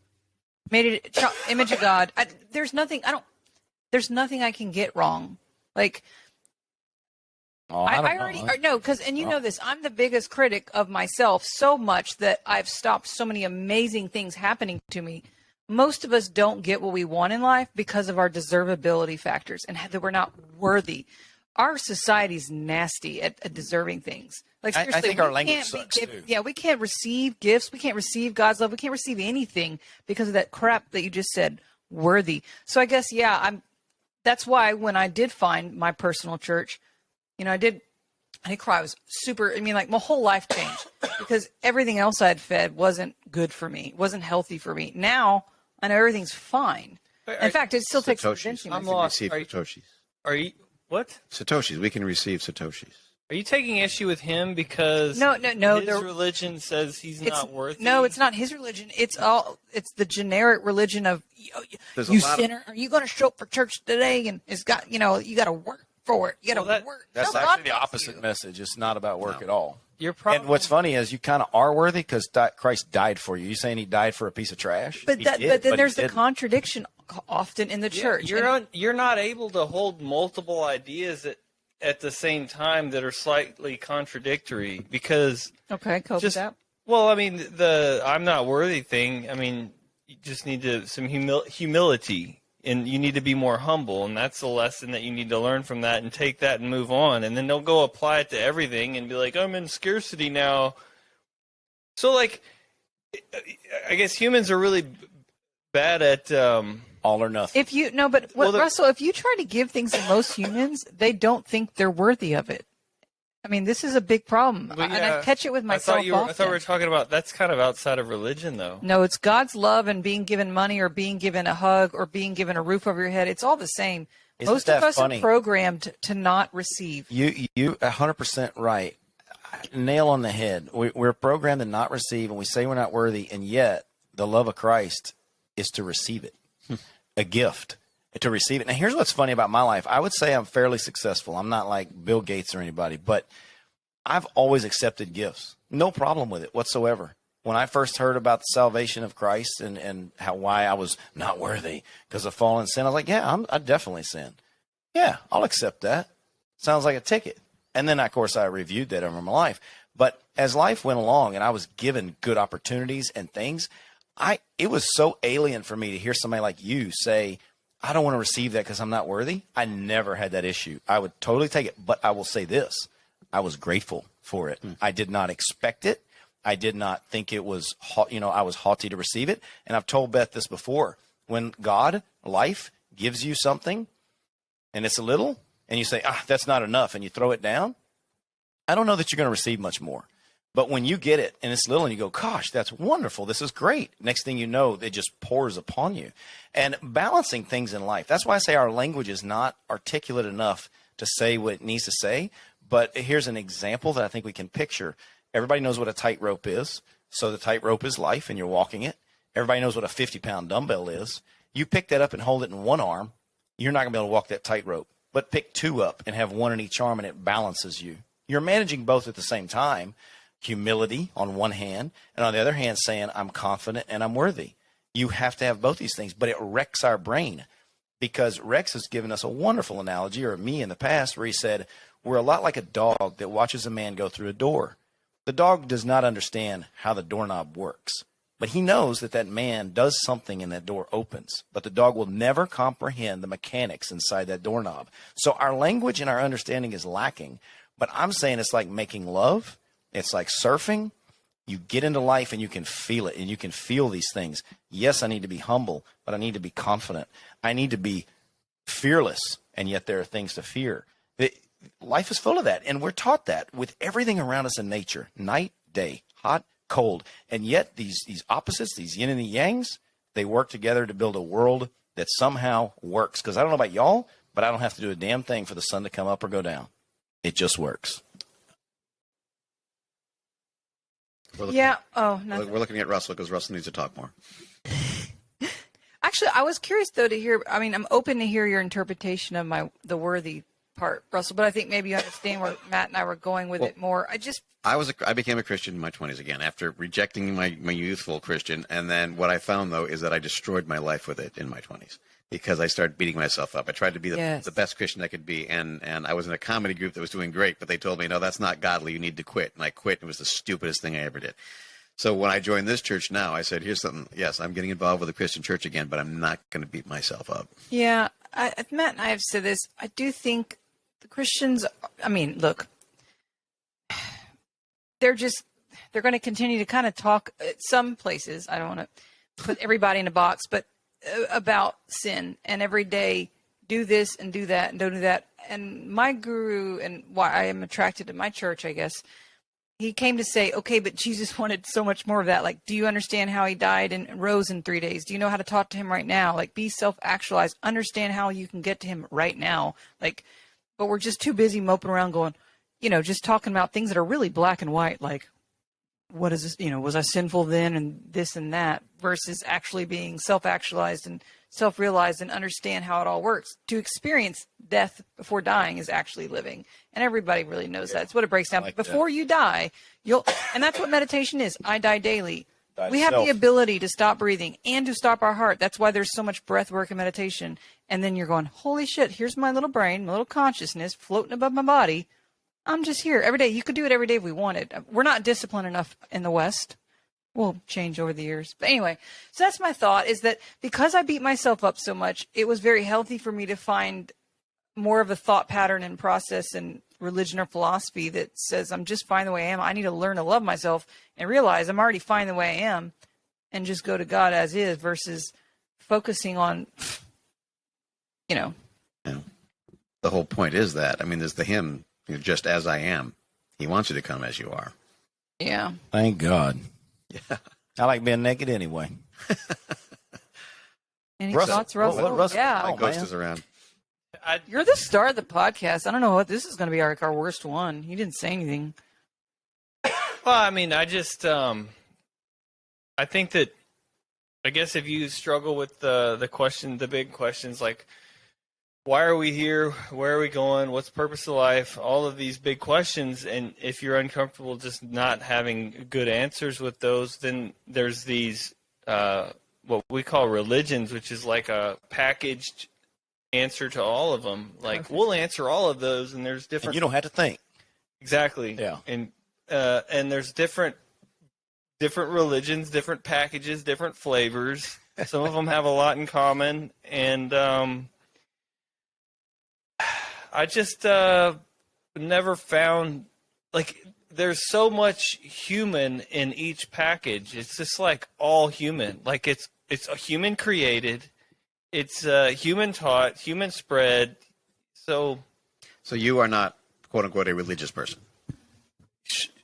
made it image of God. There's nothing I can get wrong. Like, I already know, because, and you know this, I'm the biggest critic of myself so much that I've stopped so many amazing things happening to me. Most of us don't get what we want in life because of our deservability factors and that we're not worthy. Our society's nasty at deserving things. Like, seriously, I think our language sucks too. Yeah, we can't receive gifts. We can't receive God's love. We can't receive anything because of that crap that you just said, worthy. So I guess, that's why when I did find my personal church, I did cry. I was super, my whole life changed because everything else I had fed wasn't good for me, wasn't healthy for me. Now I know everything's fine. In fact, it still takes convincing. I'm lost. Satoshis. Are you what? Satoshis. We can receive Satoshis. Are you taking issue with him because no? His religion says he's not worthy. No, it's not his religion. It's the generic religion of you sinner. Are you going to show up for church today? And it's got you got to work for it. You got to work. That's actually the opposite message. It's not about work at all. And what's funny is you kind of are worthy because Christ died for you. You saying he died for a piece of trash? But then there's the contradiction often in the church. You're not able to hold multiple ideas at the same time that are slightly contradictory because. Okay, cope with that. Well, the I'm not worthy thing. You just need some humility. And you need to be more humble, and that's the lesson that you need to learn from that and take that and move on. And then don't go apply it to everything and be like, I'm in scarcity now. So, like, I guess humans are really bad at all or nothing. Russell, if you try to give things to most humans, they don't think they're worthy of it. This is a big problem. And I catch it with myself often. I thought we were talking about that's kind of outside of religion, though. No, it's God's love and being given money or being given a hug or being given a roof over your head. It's all the same. Most of us are programmed to not receive. You 100% right. Nail on the head. We're programmed to not receive, and we say we're not worthy, and yet the love of Christ is to receive it, a gift. To receive it. Now, here's what's funny about my life. I would say I'm fairly successful. I'm not like Bill Gates or anybody, but I've always accepted gifts. No problem with it whatsoever. When I first heard about the salvation of Christ and why I was not worthy because of fallen sin, I was like, I definitely sinned. Yeah, I'll accept that. Sounds like a ticket. And then, of course, I reviewed that over my life. But as life went along and I was given good opportunities and things, it was so alien for me to hear somebody like you say, I don't want to receive that because I'm not worthy. I never had that issue. I would totally take it. But I will say this. I was grateful for it. I did not expect it. I did not think it was, I was haughty to receive it. And I've told Beth this before. When God, life, gives you something and it's a little and you say, that's not enough, and you throw it down, I don't know that you're going to receive much more. But when you get it and it's little and you go, gosh, that's wonderful. This is great. Next thing you know, it just pours upon you. And balancing things in life. That's why I say our language is not articulate enough to say what it needs to say. But here's an example that I think we can picture. Everybody knows what a tightrope is. So the tightrope is life and you're walking it. Everybody knows what a 50-pound dumbbell is. You pick that up and hold it in one arm. You're not going to be able to walk that tightrope. But pick two up and have one in each arm and it balances you. You're managing both at the same time. humility on one hand, and on the other hand saying, I'm confident and I'm worthy. You have to have both these things, but it wrecks our brain, because Rex has given us a wonderful analogy, or me in the past, where he said, we're a lot like a dog that watches a man go through a door. The dog does not understand how the doorknob works, but he knows that that man does something and that door opens. But the dog will never comprehend the mechanics inside that doorknob. So our language and our understanding is lacking. But I'm saying it's like making love. It's like surfing. You get into life and you can feel it, and you can feel these things. Yes, I need to be humble, but I need to be confident. I need to be fearless, and yet there are things to fear. Life is full of that, and we're taught that with everything around us in nature, night, day, hot, cold. And yet these opposites, these yin and the yangs, they work together to build a world that somehow works. Because I don't know about y'all, but I don't have to do a damn thing for the sun to come up or go down. It just works. Yeah. Oh, nothing. We're looking at Russell because Russell needs to talk more. Actually, I was curious though to hear. I mean, I'm open to hear your interpretation of the worthy part, Russell. But I think maybe you understand where Matt and I were going with it more. I became a Christian in my 20s again after rejecting my youthful Christian, and then what I found though is that I destroyed my life with it in my 20s. Because I started beating myself up. I tried to be the best Christian I could be, and I was in a comedy group that was doing great, but they told me, no, that's not godly. You need to quit. And I quit, and it was the stupidest thing I ever did. So when I joined this church now, I said, here's something. Yes, I'm getting involved with a Christian church again, but I'm not going to beat myself up. Yeah, Matt and I have said this. I do think the Christians, I mean, look, they're going to continue to kind of talk at some places. I don't want to put everybody in a box, but about sin, and every day do this and do that and don't do that. And my guru, and why I am attracted to my church, I guess, he came to say, okay, but Jesus wanted so much more of that. Like, do you understand how he died and rose in 3 days? Do you know how to talk to him right now? Like, be self-actualized. Understand how you can get to him right now. Like, but we're just too busy moping around going, just talking about things that are really black and white. Like, what is this? Was I sinful then and this and that, versus actually being self-actualized and self-realized and understand how it all works. To experience death before dying is actually living. And everybody really knows that. It's what it breaks down. Before you die, and that's what meditation is. I die daily. We have the ability to stop breathing and to stop our heart. That's why there's so much breath work and meditation. And then you're going, holy shit, here's my little brain, my little consciousness floating above my body. I'm just here every day. You could do it every day if we wanted. We're not disciplined enough in the West. We'll change over the years. But anyway, so that's my thought, is that because I beat myself up so much, it was very healthy for me to find more of a thought pattern and process and religion or philosophy that says I'm just fine the way I am. I need to learn to love myself and realize I'm already fine the way I am and just go to God as is, versus focusing on, Yeah. The whole point is that, I mean, there's the hymn, just as I am. He wants you to come as you are. Yeah. Thank God. Yeah. I like being naked anyway. Any thoughts, Russell? Russell? Yeah. My ghost is around. You're the star of the podcast. I don't know what this is going to be our worst one. You didn't say anything. Well, I mean, I just, I think that, I guess if you struggle with the big questions like, why are we here? Where are we going? What's the purpose of life? All of these big questions. And if you're uncomfortable just not having good answers with those, then there's these, what we call religions, which is like a packaged answer to all of them. Like, okay, we'll answer all of those, and there's different. And you don't have to think. Exactly. Yeah. And there's different religions, different packages, different flavors. Some of them have a lot in common, and I just never found, like, there's so much human in each package. It's just like all human. Like it's a human created, it's human taught, human spread. So you are not, quote unquote, a religious person.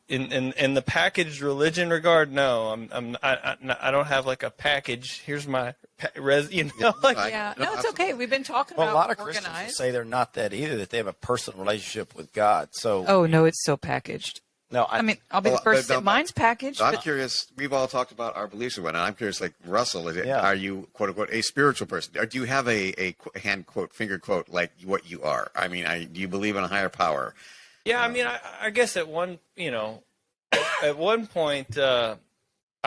In the packaged religion regard, no, I don't have like a package. Here's my like, yeah, no, it's okay. We've been talking about a lot of organized. Christians say they're not that either. That they have a personal relationship with God. So oh no, it's so packaged. No, I mean, I'll be the first to say mine's packaged. I'm curious. We've all talked about our beliefs and whatnot. I'm curious, like Russell, are you, quote unquote, a spiritual person? Or do you have a hand quote, finger quote, like what you are? I mean, do you believe in a higher power? Yeah, I mean, I guess at one, at one point, I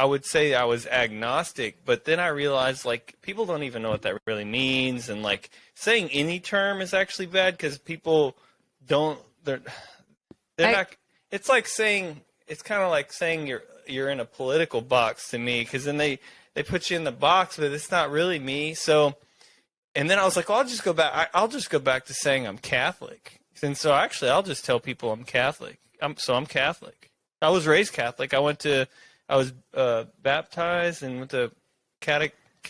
would say I was agnostic, but then I realized like people don't even know what that really means, and like saying any term is actually bad because people don't. They're not. It's like saying it's kind of like saying you're in a political box to me, because then they put you in the box, but it's not really me. So, and then I was like, well, I'll just go back. I'll just go back to saying I'm Catholic, and so actually I'll just tell people I'm Catholic. I'm Catholic. I was raised Catholic. I was baptized and went to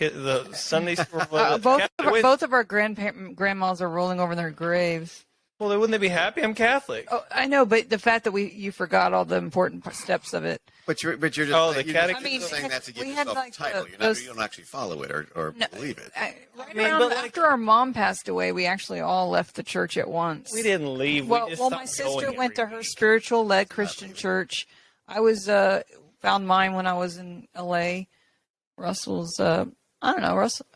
the Sunday school. Both of our grandmas are rolling over in their graves. Well, wouldn't they be happy? I'm Catholic. Oh, I know, but the fact that you forgot all the important steps of it. But you're just the catechism. Saying that to give yourself a title. You don't actually follow it or believe it. After our mom passed away, we actually all left the church at once. We didn't leave. Well, my sister went to her spiritual-led Christian church. I was found mine when I was in L.A. Russell's, I don't know, Russell.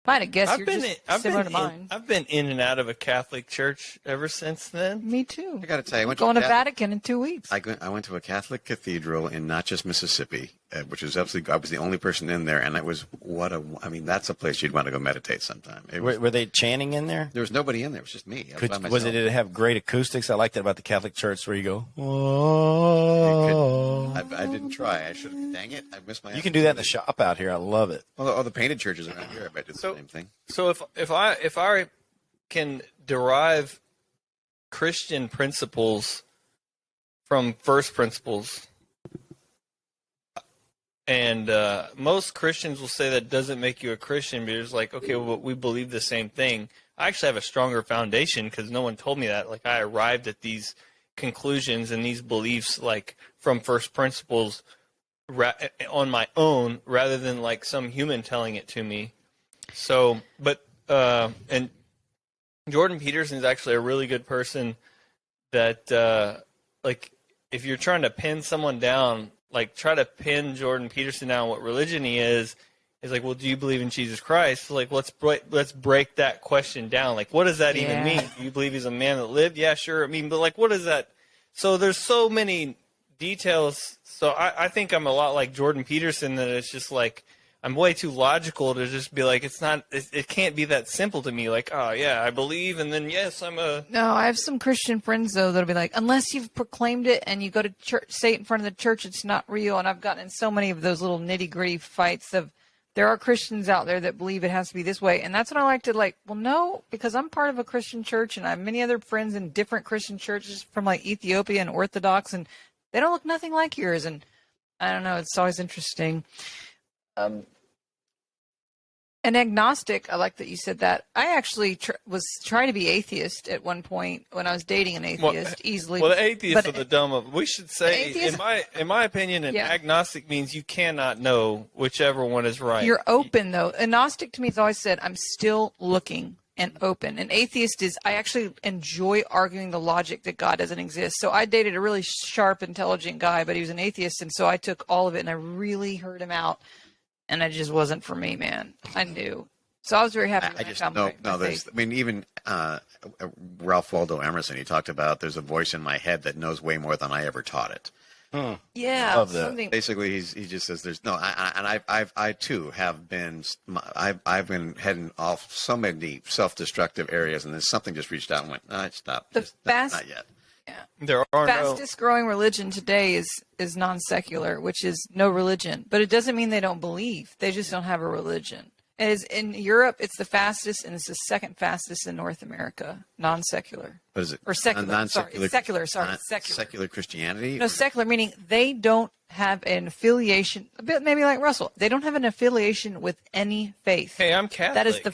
If I had to guess, you're just similar to mine. I've been in and out of a Catholic church ever since then. Me too. I got to tell you, I went to Vatican in 2 weeks. I went to a Catholic cathedral in Natchez, Mississippi, which was absolutely. I was the only person in there, and it was that's a place you'd want to go meditate sometime. Were they chanting in there? There was nobody in there. It was just me. Did it have great acoustics? I like that about the Catholic Church, where you go. Oh. I didn't try. I should have. Dang it! I missed my. You can do that in the shop out here. I love it. Well, all the painted churches around here, I bet do the same thing. So if I can derive Christian principles from first principles, and most Christians will say that doesn't make you a Christian, but it's like, okay, well, we believe the same thing. I actually have a stronger foundation because no one told me that. Like, I arrived at these conclusions and these beliefs like from first principles on my own, rather than like some human telling it to me. So, but and Jordan Peterson is actually a really good person that like if you're trying to pin someone down, like try to pin Jordan Peterson down what religion he is like, well, do you believe in Jesus Christ? Like, let's break that question down. Like, what does that even mean? Do you believe he's a man that lived? Yeah, sure. I mean, but like, what is that? So there's so many details. So I think I'm a lot like Jordan Peterson, that it's just like I'm way too logical to just be like, it can't be that simple to me. Like, oh yeah, I believe, and then yes, I'm a. No, I have some Christian friends though that'll be like, unless you've proclaimed it and you go to church, say it in front of the church, it's not real. And I've gotten in so many of those little nitty gritty fights of. There are Christians out there that believe it has to be this way. And that's when I like to well, no, because I'm part of a Christian church and I have many other friends in different Christian churches from like Ethiopia and Orthodox, and they don't look nothing like yours. And I don't know. It's always interesting. An agnostic, I like that you said that. I actually was trying to be atheist at one point when I was dating an atheist easily. Well, the atheists are the dumb of. We should say, in my opinion, an agnostic means you cannot know whichever one is right. You're open, though. Agnostic to me has always said, I'm still looking and open. An atheist is, I actually enjoy arguing the logic that God doesn't exist. So I dated a really sharp, intelligent guy, but he was an atheist, and so I took all of it and I really heard him out. And it just wasn't for me, man. I knew. So I was very happy. Even Ralph Waldo Emerson, he talked about there's a voice in my head that knows way more than I ever taught it. Yeah. Love that. Basically, he just says there's no. I too have been. I've been heading off so many self-destructive areas, and then something just reached out and went, no, stop. Not yet. Yeah. There are fastest growing religion today is non-secular, which is no religion. But it doesn't mean they don't believe. They just don't have a religion. It is in Europe, it's the fastest, and it's the second fastest in North America. Non-secular. What is it? Or secular. Non-secular. Secular. Secular Christianity. No, secular meaning they don't have an affiliation. A bit maybe like Russell. They don't have an affiliation with any faith. Hey, I'm Catholic. That is the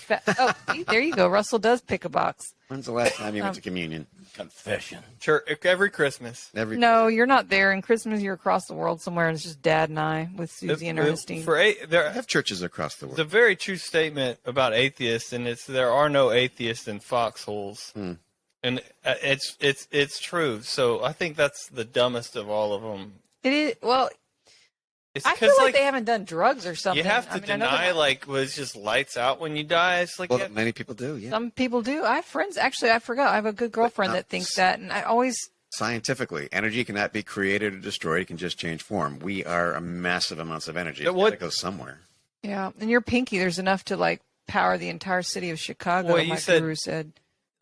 see, there you go. Russell does pick a box. When's the last time you went to communion? Confession. Sure, every Christmas. No, you're not there. In Christmas, you're across the world somewhere, and it's just Dad and I with Susie and Ernestine. There have churches across the world. It's a very true statement about atheists, and it's there are no atheists in foxholes, and it's true. So I think that's the dumbest of all of them. It is I feel like they haven't done drugs or something. You have to deny, was just lights out when you die. It's like many people do. Yeah, some people do. I have friends. Actually, I forgot. I have a good girlfriend that thinks that, and I always Scientifically, energy cannot be created or destroyed. It can just change form. We are a massive amounts of energy. It's got to go somewhere. Yeah, and your pinky, there's enough to like power the entire city of Chicago. Well, my guru said.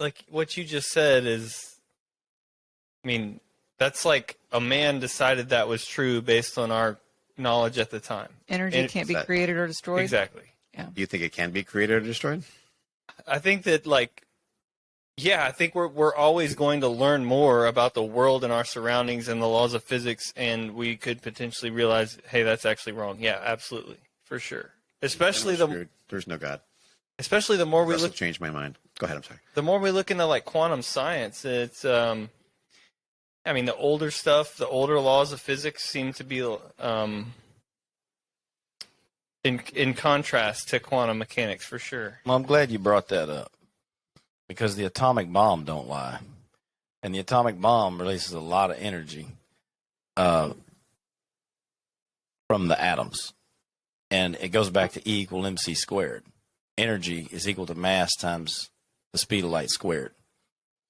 Like what you just said is, I mean, that's like a man decided that was true based on our knowledge at the time. Energy can't be created or destroyed. Exactly. Yeah. Do you think it can be created or destroyed? I think that I think we're always going to learn more about the world and our surroundings and the laws of physics, and we could potentially realize, hey, that's actually wrong. Yeah, absolutely, for sure. Especially there's no God. Especially the more we look. Changed my mind. Go ahead. I'm sorry. The more we look into like quantum science, it's I mean, the older stuff, the older laws of physics seem to be in contrast to quantum mechanics for sure. Well, I'm glad you brought that up because the atomic bomb don't lie, and the atomic bomb releases a lot of energy from the atoms, and it goes back to E equal mc squared. Energy is equal to mass times the speed of light squared.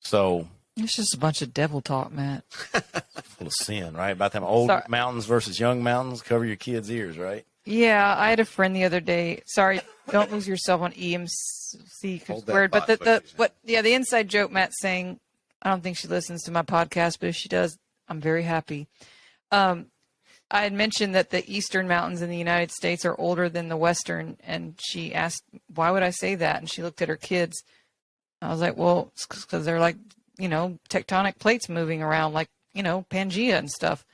So it's just a bunch of devil talk, Matt. Full of sin, right? About them old mountains versus young mountains. Cover your kids' ears, right? Yeah, I had a friend the other day. Sorry, don't lose yourself on EMC squared. But the inside joke, Matt's saying, I don't think she listens to my podcast, but if she does, I'm very happy. I had mentioned that the eastern mountains in the United States are older than the western, and she asked, why would I say that? And she looked at her kids. I was like, well, it's because they're like, tectonic plates moving around, like, Pangea and stuff.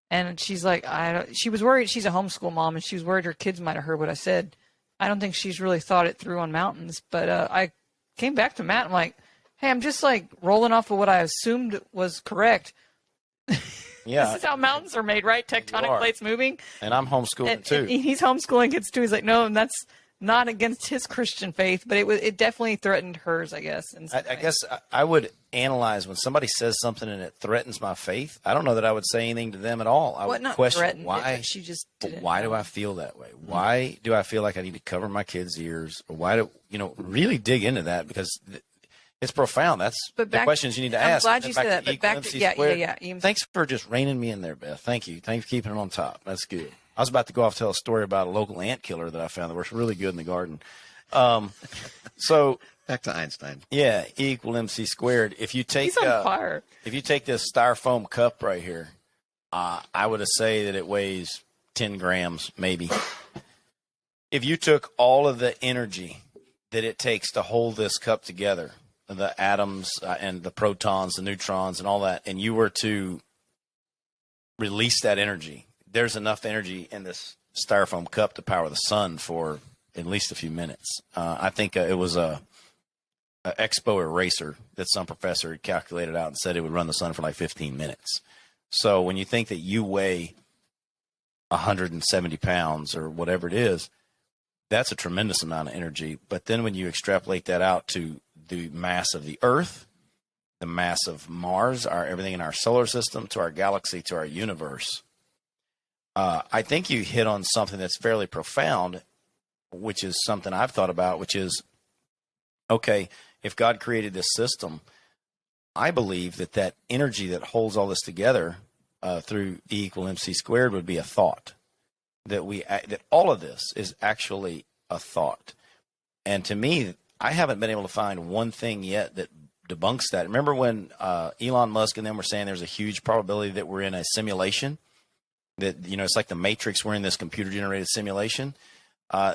And she's like, she was worried. She's a homeschool mom, and she was worried her kids might have heard what I said. I don't think she's really thought it through on mountains. But I came back to Matt. I'm like, hey, I'm just like rolling off of what I assumed was correct. Yeah. This is how mountains are made, right? Tectonic plates moving. And I'm homeschooling too. And he's homeschooling kids too. He's like, no, and that's not against his Christian faith, but it definitely threatened hers, I guess. I guess I would analyze when somebody says something and it threatens my faith. I don't know that I would say anything to them at all. I would question why. She just why do I feel that way? Why do I feel like I need to cover my kids' ears? Or why do really dig into that because it's profound. That's the questions you need to ask. I'm glad you said that. But back to yeah. Thanks for just reining me in there, Beth. Thank you. Thanks for keeping it on top. That's good. I was about to go off and tell a story about a local ant killer that I found that works really good in the garden. So back to Einstein. Yeah, E equal mc squared. If you take he's on fire. If you take this styrofoam cup right here, I would say that it weighs 10 grams, maybe. If you took all of the energy that it takes to hold this cup together, the atoms and the protons, the neutrons, and all that, and you were to release that energy, there's enough energy in this styrofoam cup to power the sun for at least a few minutes. I think it was a Expo eraser that some professor had calculated out and said it would run the sun for like 15 minutes. So when you think that you weigh 170 pounds or whatever it is, that's a tremendous amount of energy. But then when you extrapolate that out to the mass of the Earth, the mass of Mars, everything in our solar system, to our galaxy, to our universe, I think you hit on something that's fairly profound, which is something I've thought about, which is, okay, if God created this system, I believe that energy that holds all this together through E equal mc squared would be a thought. That all of this is actually a thought. And to me, I haven't been able to find one thing yet that debunks that. Remember when Elon Musk and them were saying there's a huge probability that we're in a simulation? That, it's like the Matrix, we're in this computer-generated simulation.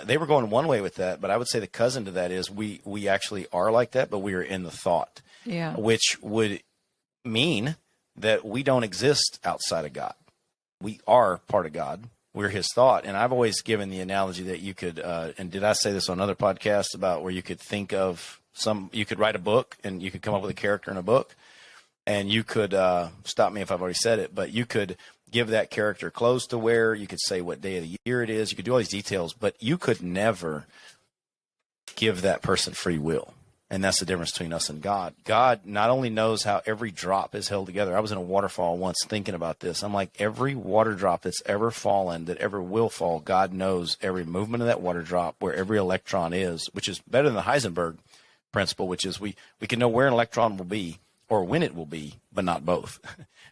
They were going one way with that, but I would say the cousin to that is we actually are like that, but we are in the thought. Yeah. Which would mean that we don't exist outside of God. We are part of God. We're his thought. And I've always given the analogy that you could, and did I say this on another podcast about where you could think of you could write a book and you could come up with a character in a book and you could, stop me if I've already said it, but you could give that character clothes to wear. You could say what day of the year it is. You could do all these details, but you could never give that person free will. And that's the difference between us and God. God not only knows how every drop is held together. I was in a waterfall once thinking about this. I'm like, every water drop that's ever fallen, that ever will fall, God knows every movement of that water drop, where every electron is, which is better than the Heisenberg principle, which is we can know where an electron will be or when it will be, but not both.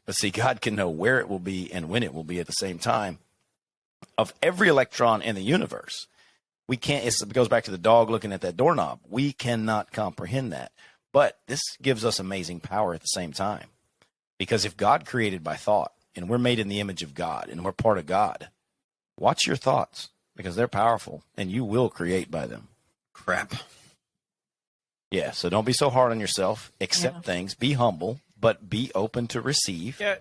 But see, God can know where it will be and when it will be at the same time of every electron in the universe. We can't, it goes back to the dog looking at that doorknob. We cannot comprehend that. But this gives us amazing power at the same time. Because if God created by thought, and we're made in the image of God, and we're part of God, watch your thoughts, because they're powerful, and you will create by them. Crap. Yeah, so don't be so hard on yourself. Accept things. Be humble, but be open to receive. Yeah,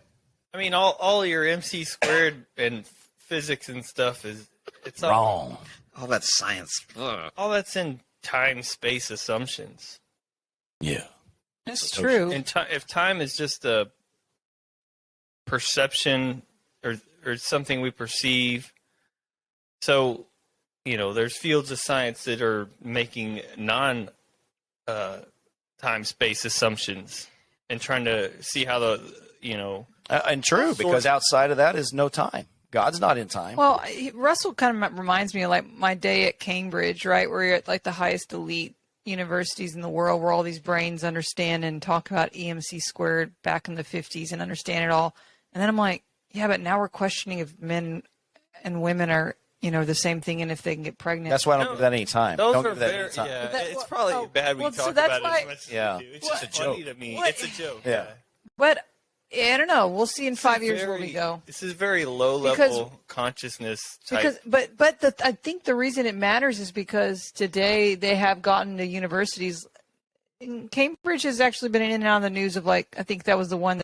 I mean, all your MC squared and physics and stuff it's all Wrong. All that science. Ugh. all that's in time-space assumptions. Yeah. That's true. And if time is just a perception or something we perceive, so there's fields of science that are making time-space assumptions and trying to see how And true, because outside of that is no time. God's not in time. Well, Russell kind of reminds me of like my day at Cambridge, right, where you're at like the highest elite universities in the world, where all these brains understand and talk about EMC squared back in the 50s and understand it all. And then I'm like, yeah, but now we're questioning if men and women are, the same thing, and if they can get pregnant. That's why I don't give that any time. Those Don't are give that very, any time. yeah. That- It's probably bad we well, talk so that's about it as much as Yeah. we do. It's What- just funny to me. what- It's a joke. Yeah. But I don't know. We'll see in 5 years where we Very- go. This is very low level consciousness type. I think the reason it matters is because today they have gotten to universities. Cambridge has actually been in and out of the news of I think that was the one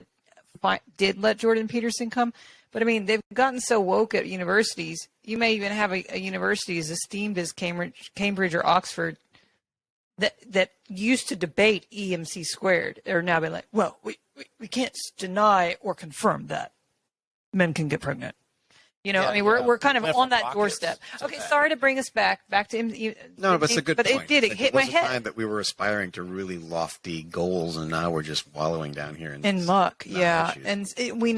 that did let Jordan Peterson come. But I mean, they've gotten so woke at universities. You may even have a university as esteemed as Cambridge or Oxford that used to debate EMC squared. They're now being like, well, we can't deny or confirm that men can get pregnant. I mean, we're kind of on that doorstep. Okay, sorry to bring us back to No, but it's a good point. But it hit my There was a head. time that we were aspiring to really lofty goals, and now we're just wallowing down here In muck, yeah, issues. and we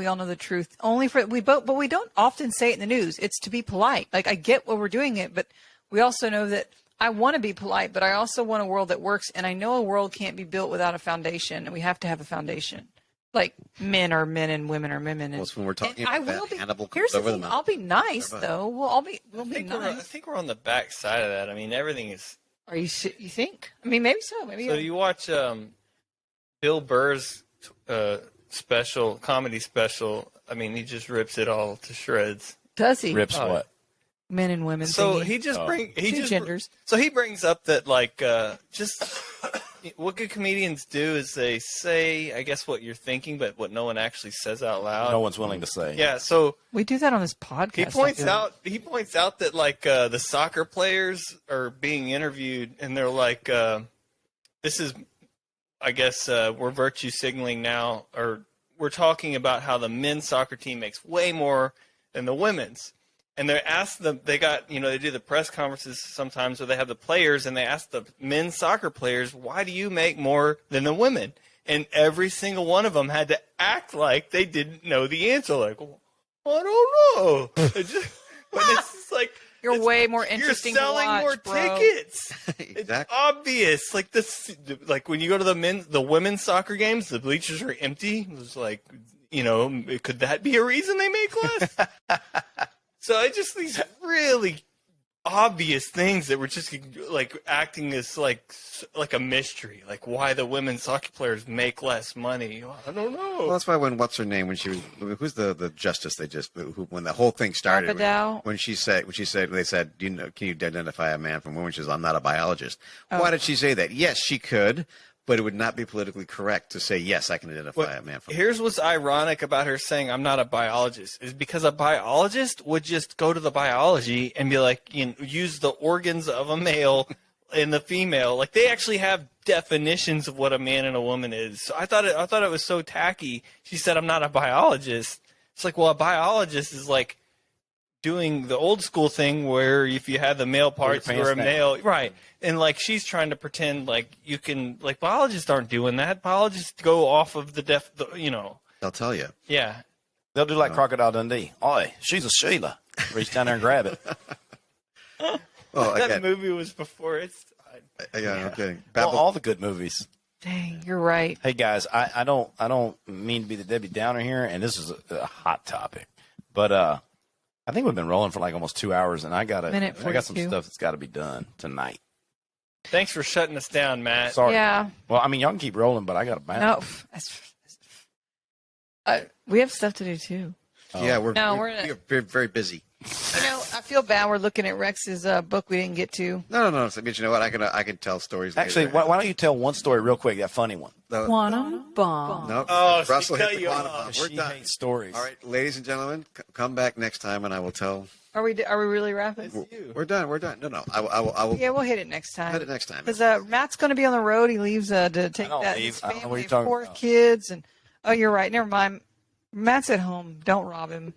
all know the truth. But we don't often say it in the news. It's to be polite. Like I get why we're doing it, but we also know that I want to be polite, but I also want a world that works. And I know a world can't be built without a foundation, and we have to have a foundation. Like men are men and women are women. Well, it's when we're talking I about will be. Hannibal comes Here's the over the thing. mountain. I'll be nice though. We'll be I nice. think we're on the back side of that. I mean, everything is. Are you think? I mean, maybe so. Maybe. So you watch Bill Burr's comedy special. I mean, he just rips it all to shreds. Does he? Rips what? Men and women. So thingy. he just Two genders. So he brings up that just what good comedians do is they say, I guess, what you're thinking, but what no one actually says out loud. No one's willing to say. Yeah. So We do that on this podcast. he points out that the soccer players are being interviewed, and they're like, this is, I guess, we're virtue signaling now, or we're talking about how the men's soccer team makes way more than the women's. And they ask them, they do the press conferences sometimes where they have the players, and they ask the men's soccer players, why do you make more than the women? And every single one of them had to act like they didn't know the answer. Like, well, I don't know. But it's just like, You're way more interesting. You're selling to watch, more bro. tickets. Exactly. It's obvious. Like when you go to the women's soccer games, the bleachers are empty. It was like, could that be a reason they make less? So it's just these really obvious things that were just like acting as like a mystery, like why the women's soccer players make less money. I don't know. Well, that's why when what's her name when she was who's the justice when the whole thing started Papadao? when they said can you identify a man from woman? She says, I'm not a biologist. Oh. Why did she say that? Yes, she could, but it would not be politically correct to say yes, I can identify a man from. Here's what's ironic about her saying I'm not a biologist is because a biologist would just go to the biology and be like, use the organs of a male and the female. Like they actually have definitions of what a man and a woman is. So I thought it was so tacky. She said I'm not a biologist. It's like, well, a biologist is like doing the old school thing where if you have the male parts or a male, right? And like she's trying to pretend like you can, like biologists aren't doing that. Biologists go off of They'll tell you. Yeah. They'll do like Crocodile Dundee. Oi, she's a Sheila. Reach down there and grab it. Well, That again, movie was before its time. yeah, I'm kidding. Well, all the good movies. Dang, you're right. Hey guys, I don't mean to be the Debbie Downer here, and this is a hot topic, but I think we've been rolling for like almost 2 hours, and I got some 42. stuff that's got to be done tonight. Thanks for shutting us down, Matt. Sorry. Yeah. Well, I mean, y'all can keep rolling, but I got to bounce. No, we have stuff to do too. Yeah, we're very, very busy. You know, I feel bad. We're looking at Rex's book we didn't get to. No. So, but you know what? I can tell stories. Actually, later. why don't you tell one story real quick? That funny one. Quantum bomb. No. Oh, Russell she hit cut the you quantum off. bomb. We're She done. hates stories. All right, ladies and gentlemen, come back next time, and I will tell. Are we really wrapping? We're done. No. I will Yeah, we'll hit it next time. hit it next time. Because Matt's going to be on the road. He leaves to take don't that leave. his I don't know what family you're of talking 4 about. kids. And oh, you're right. Never mind. Matt's at home. Don't rob him.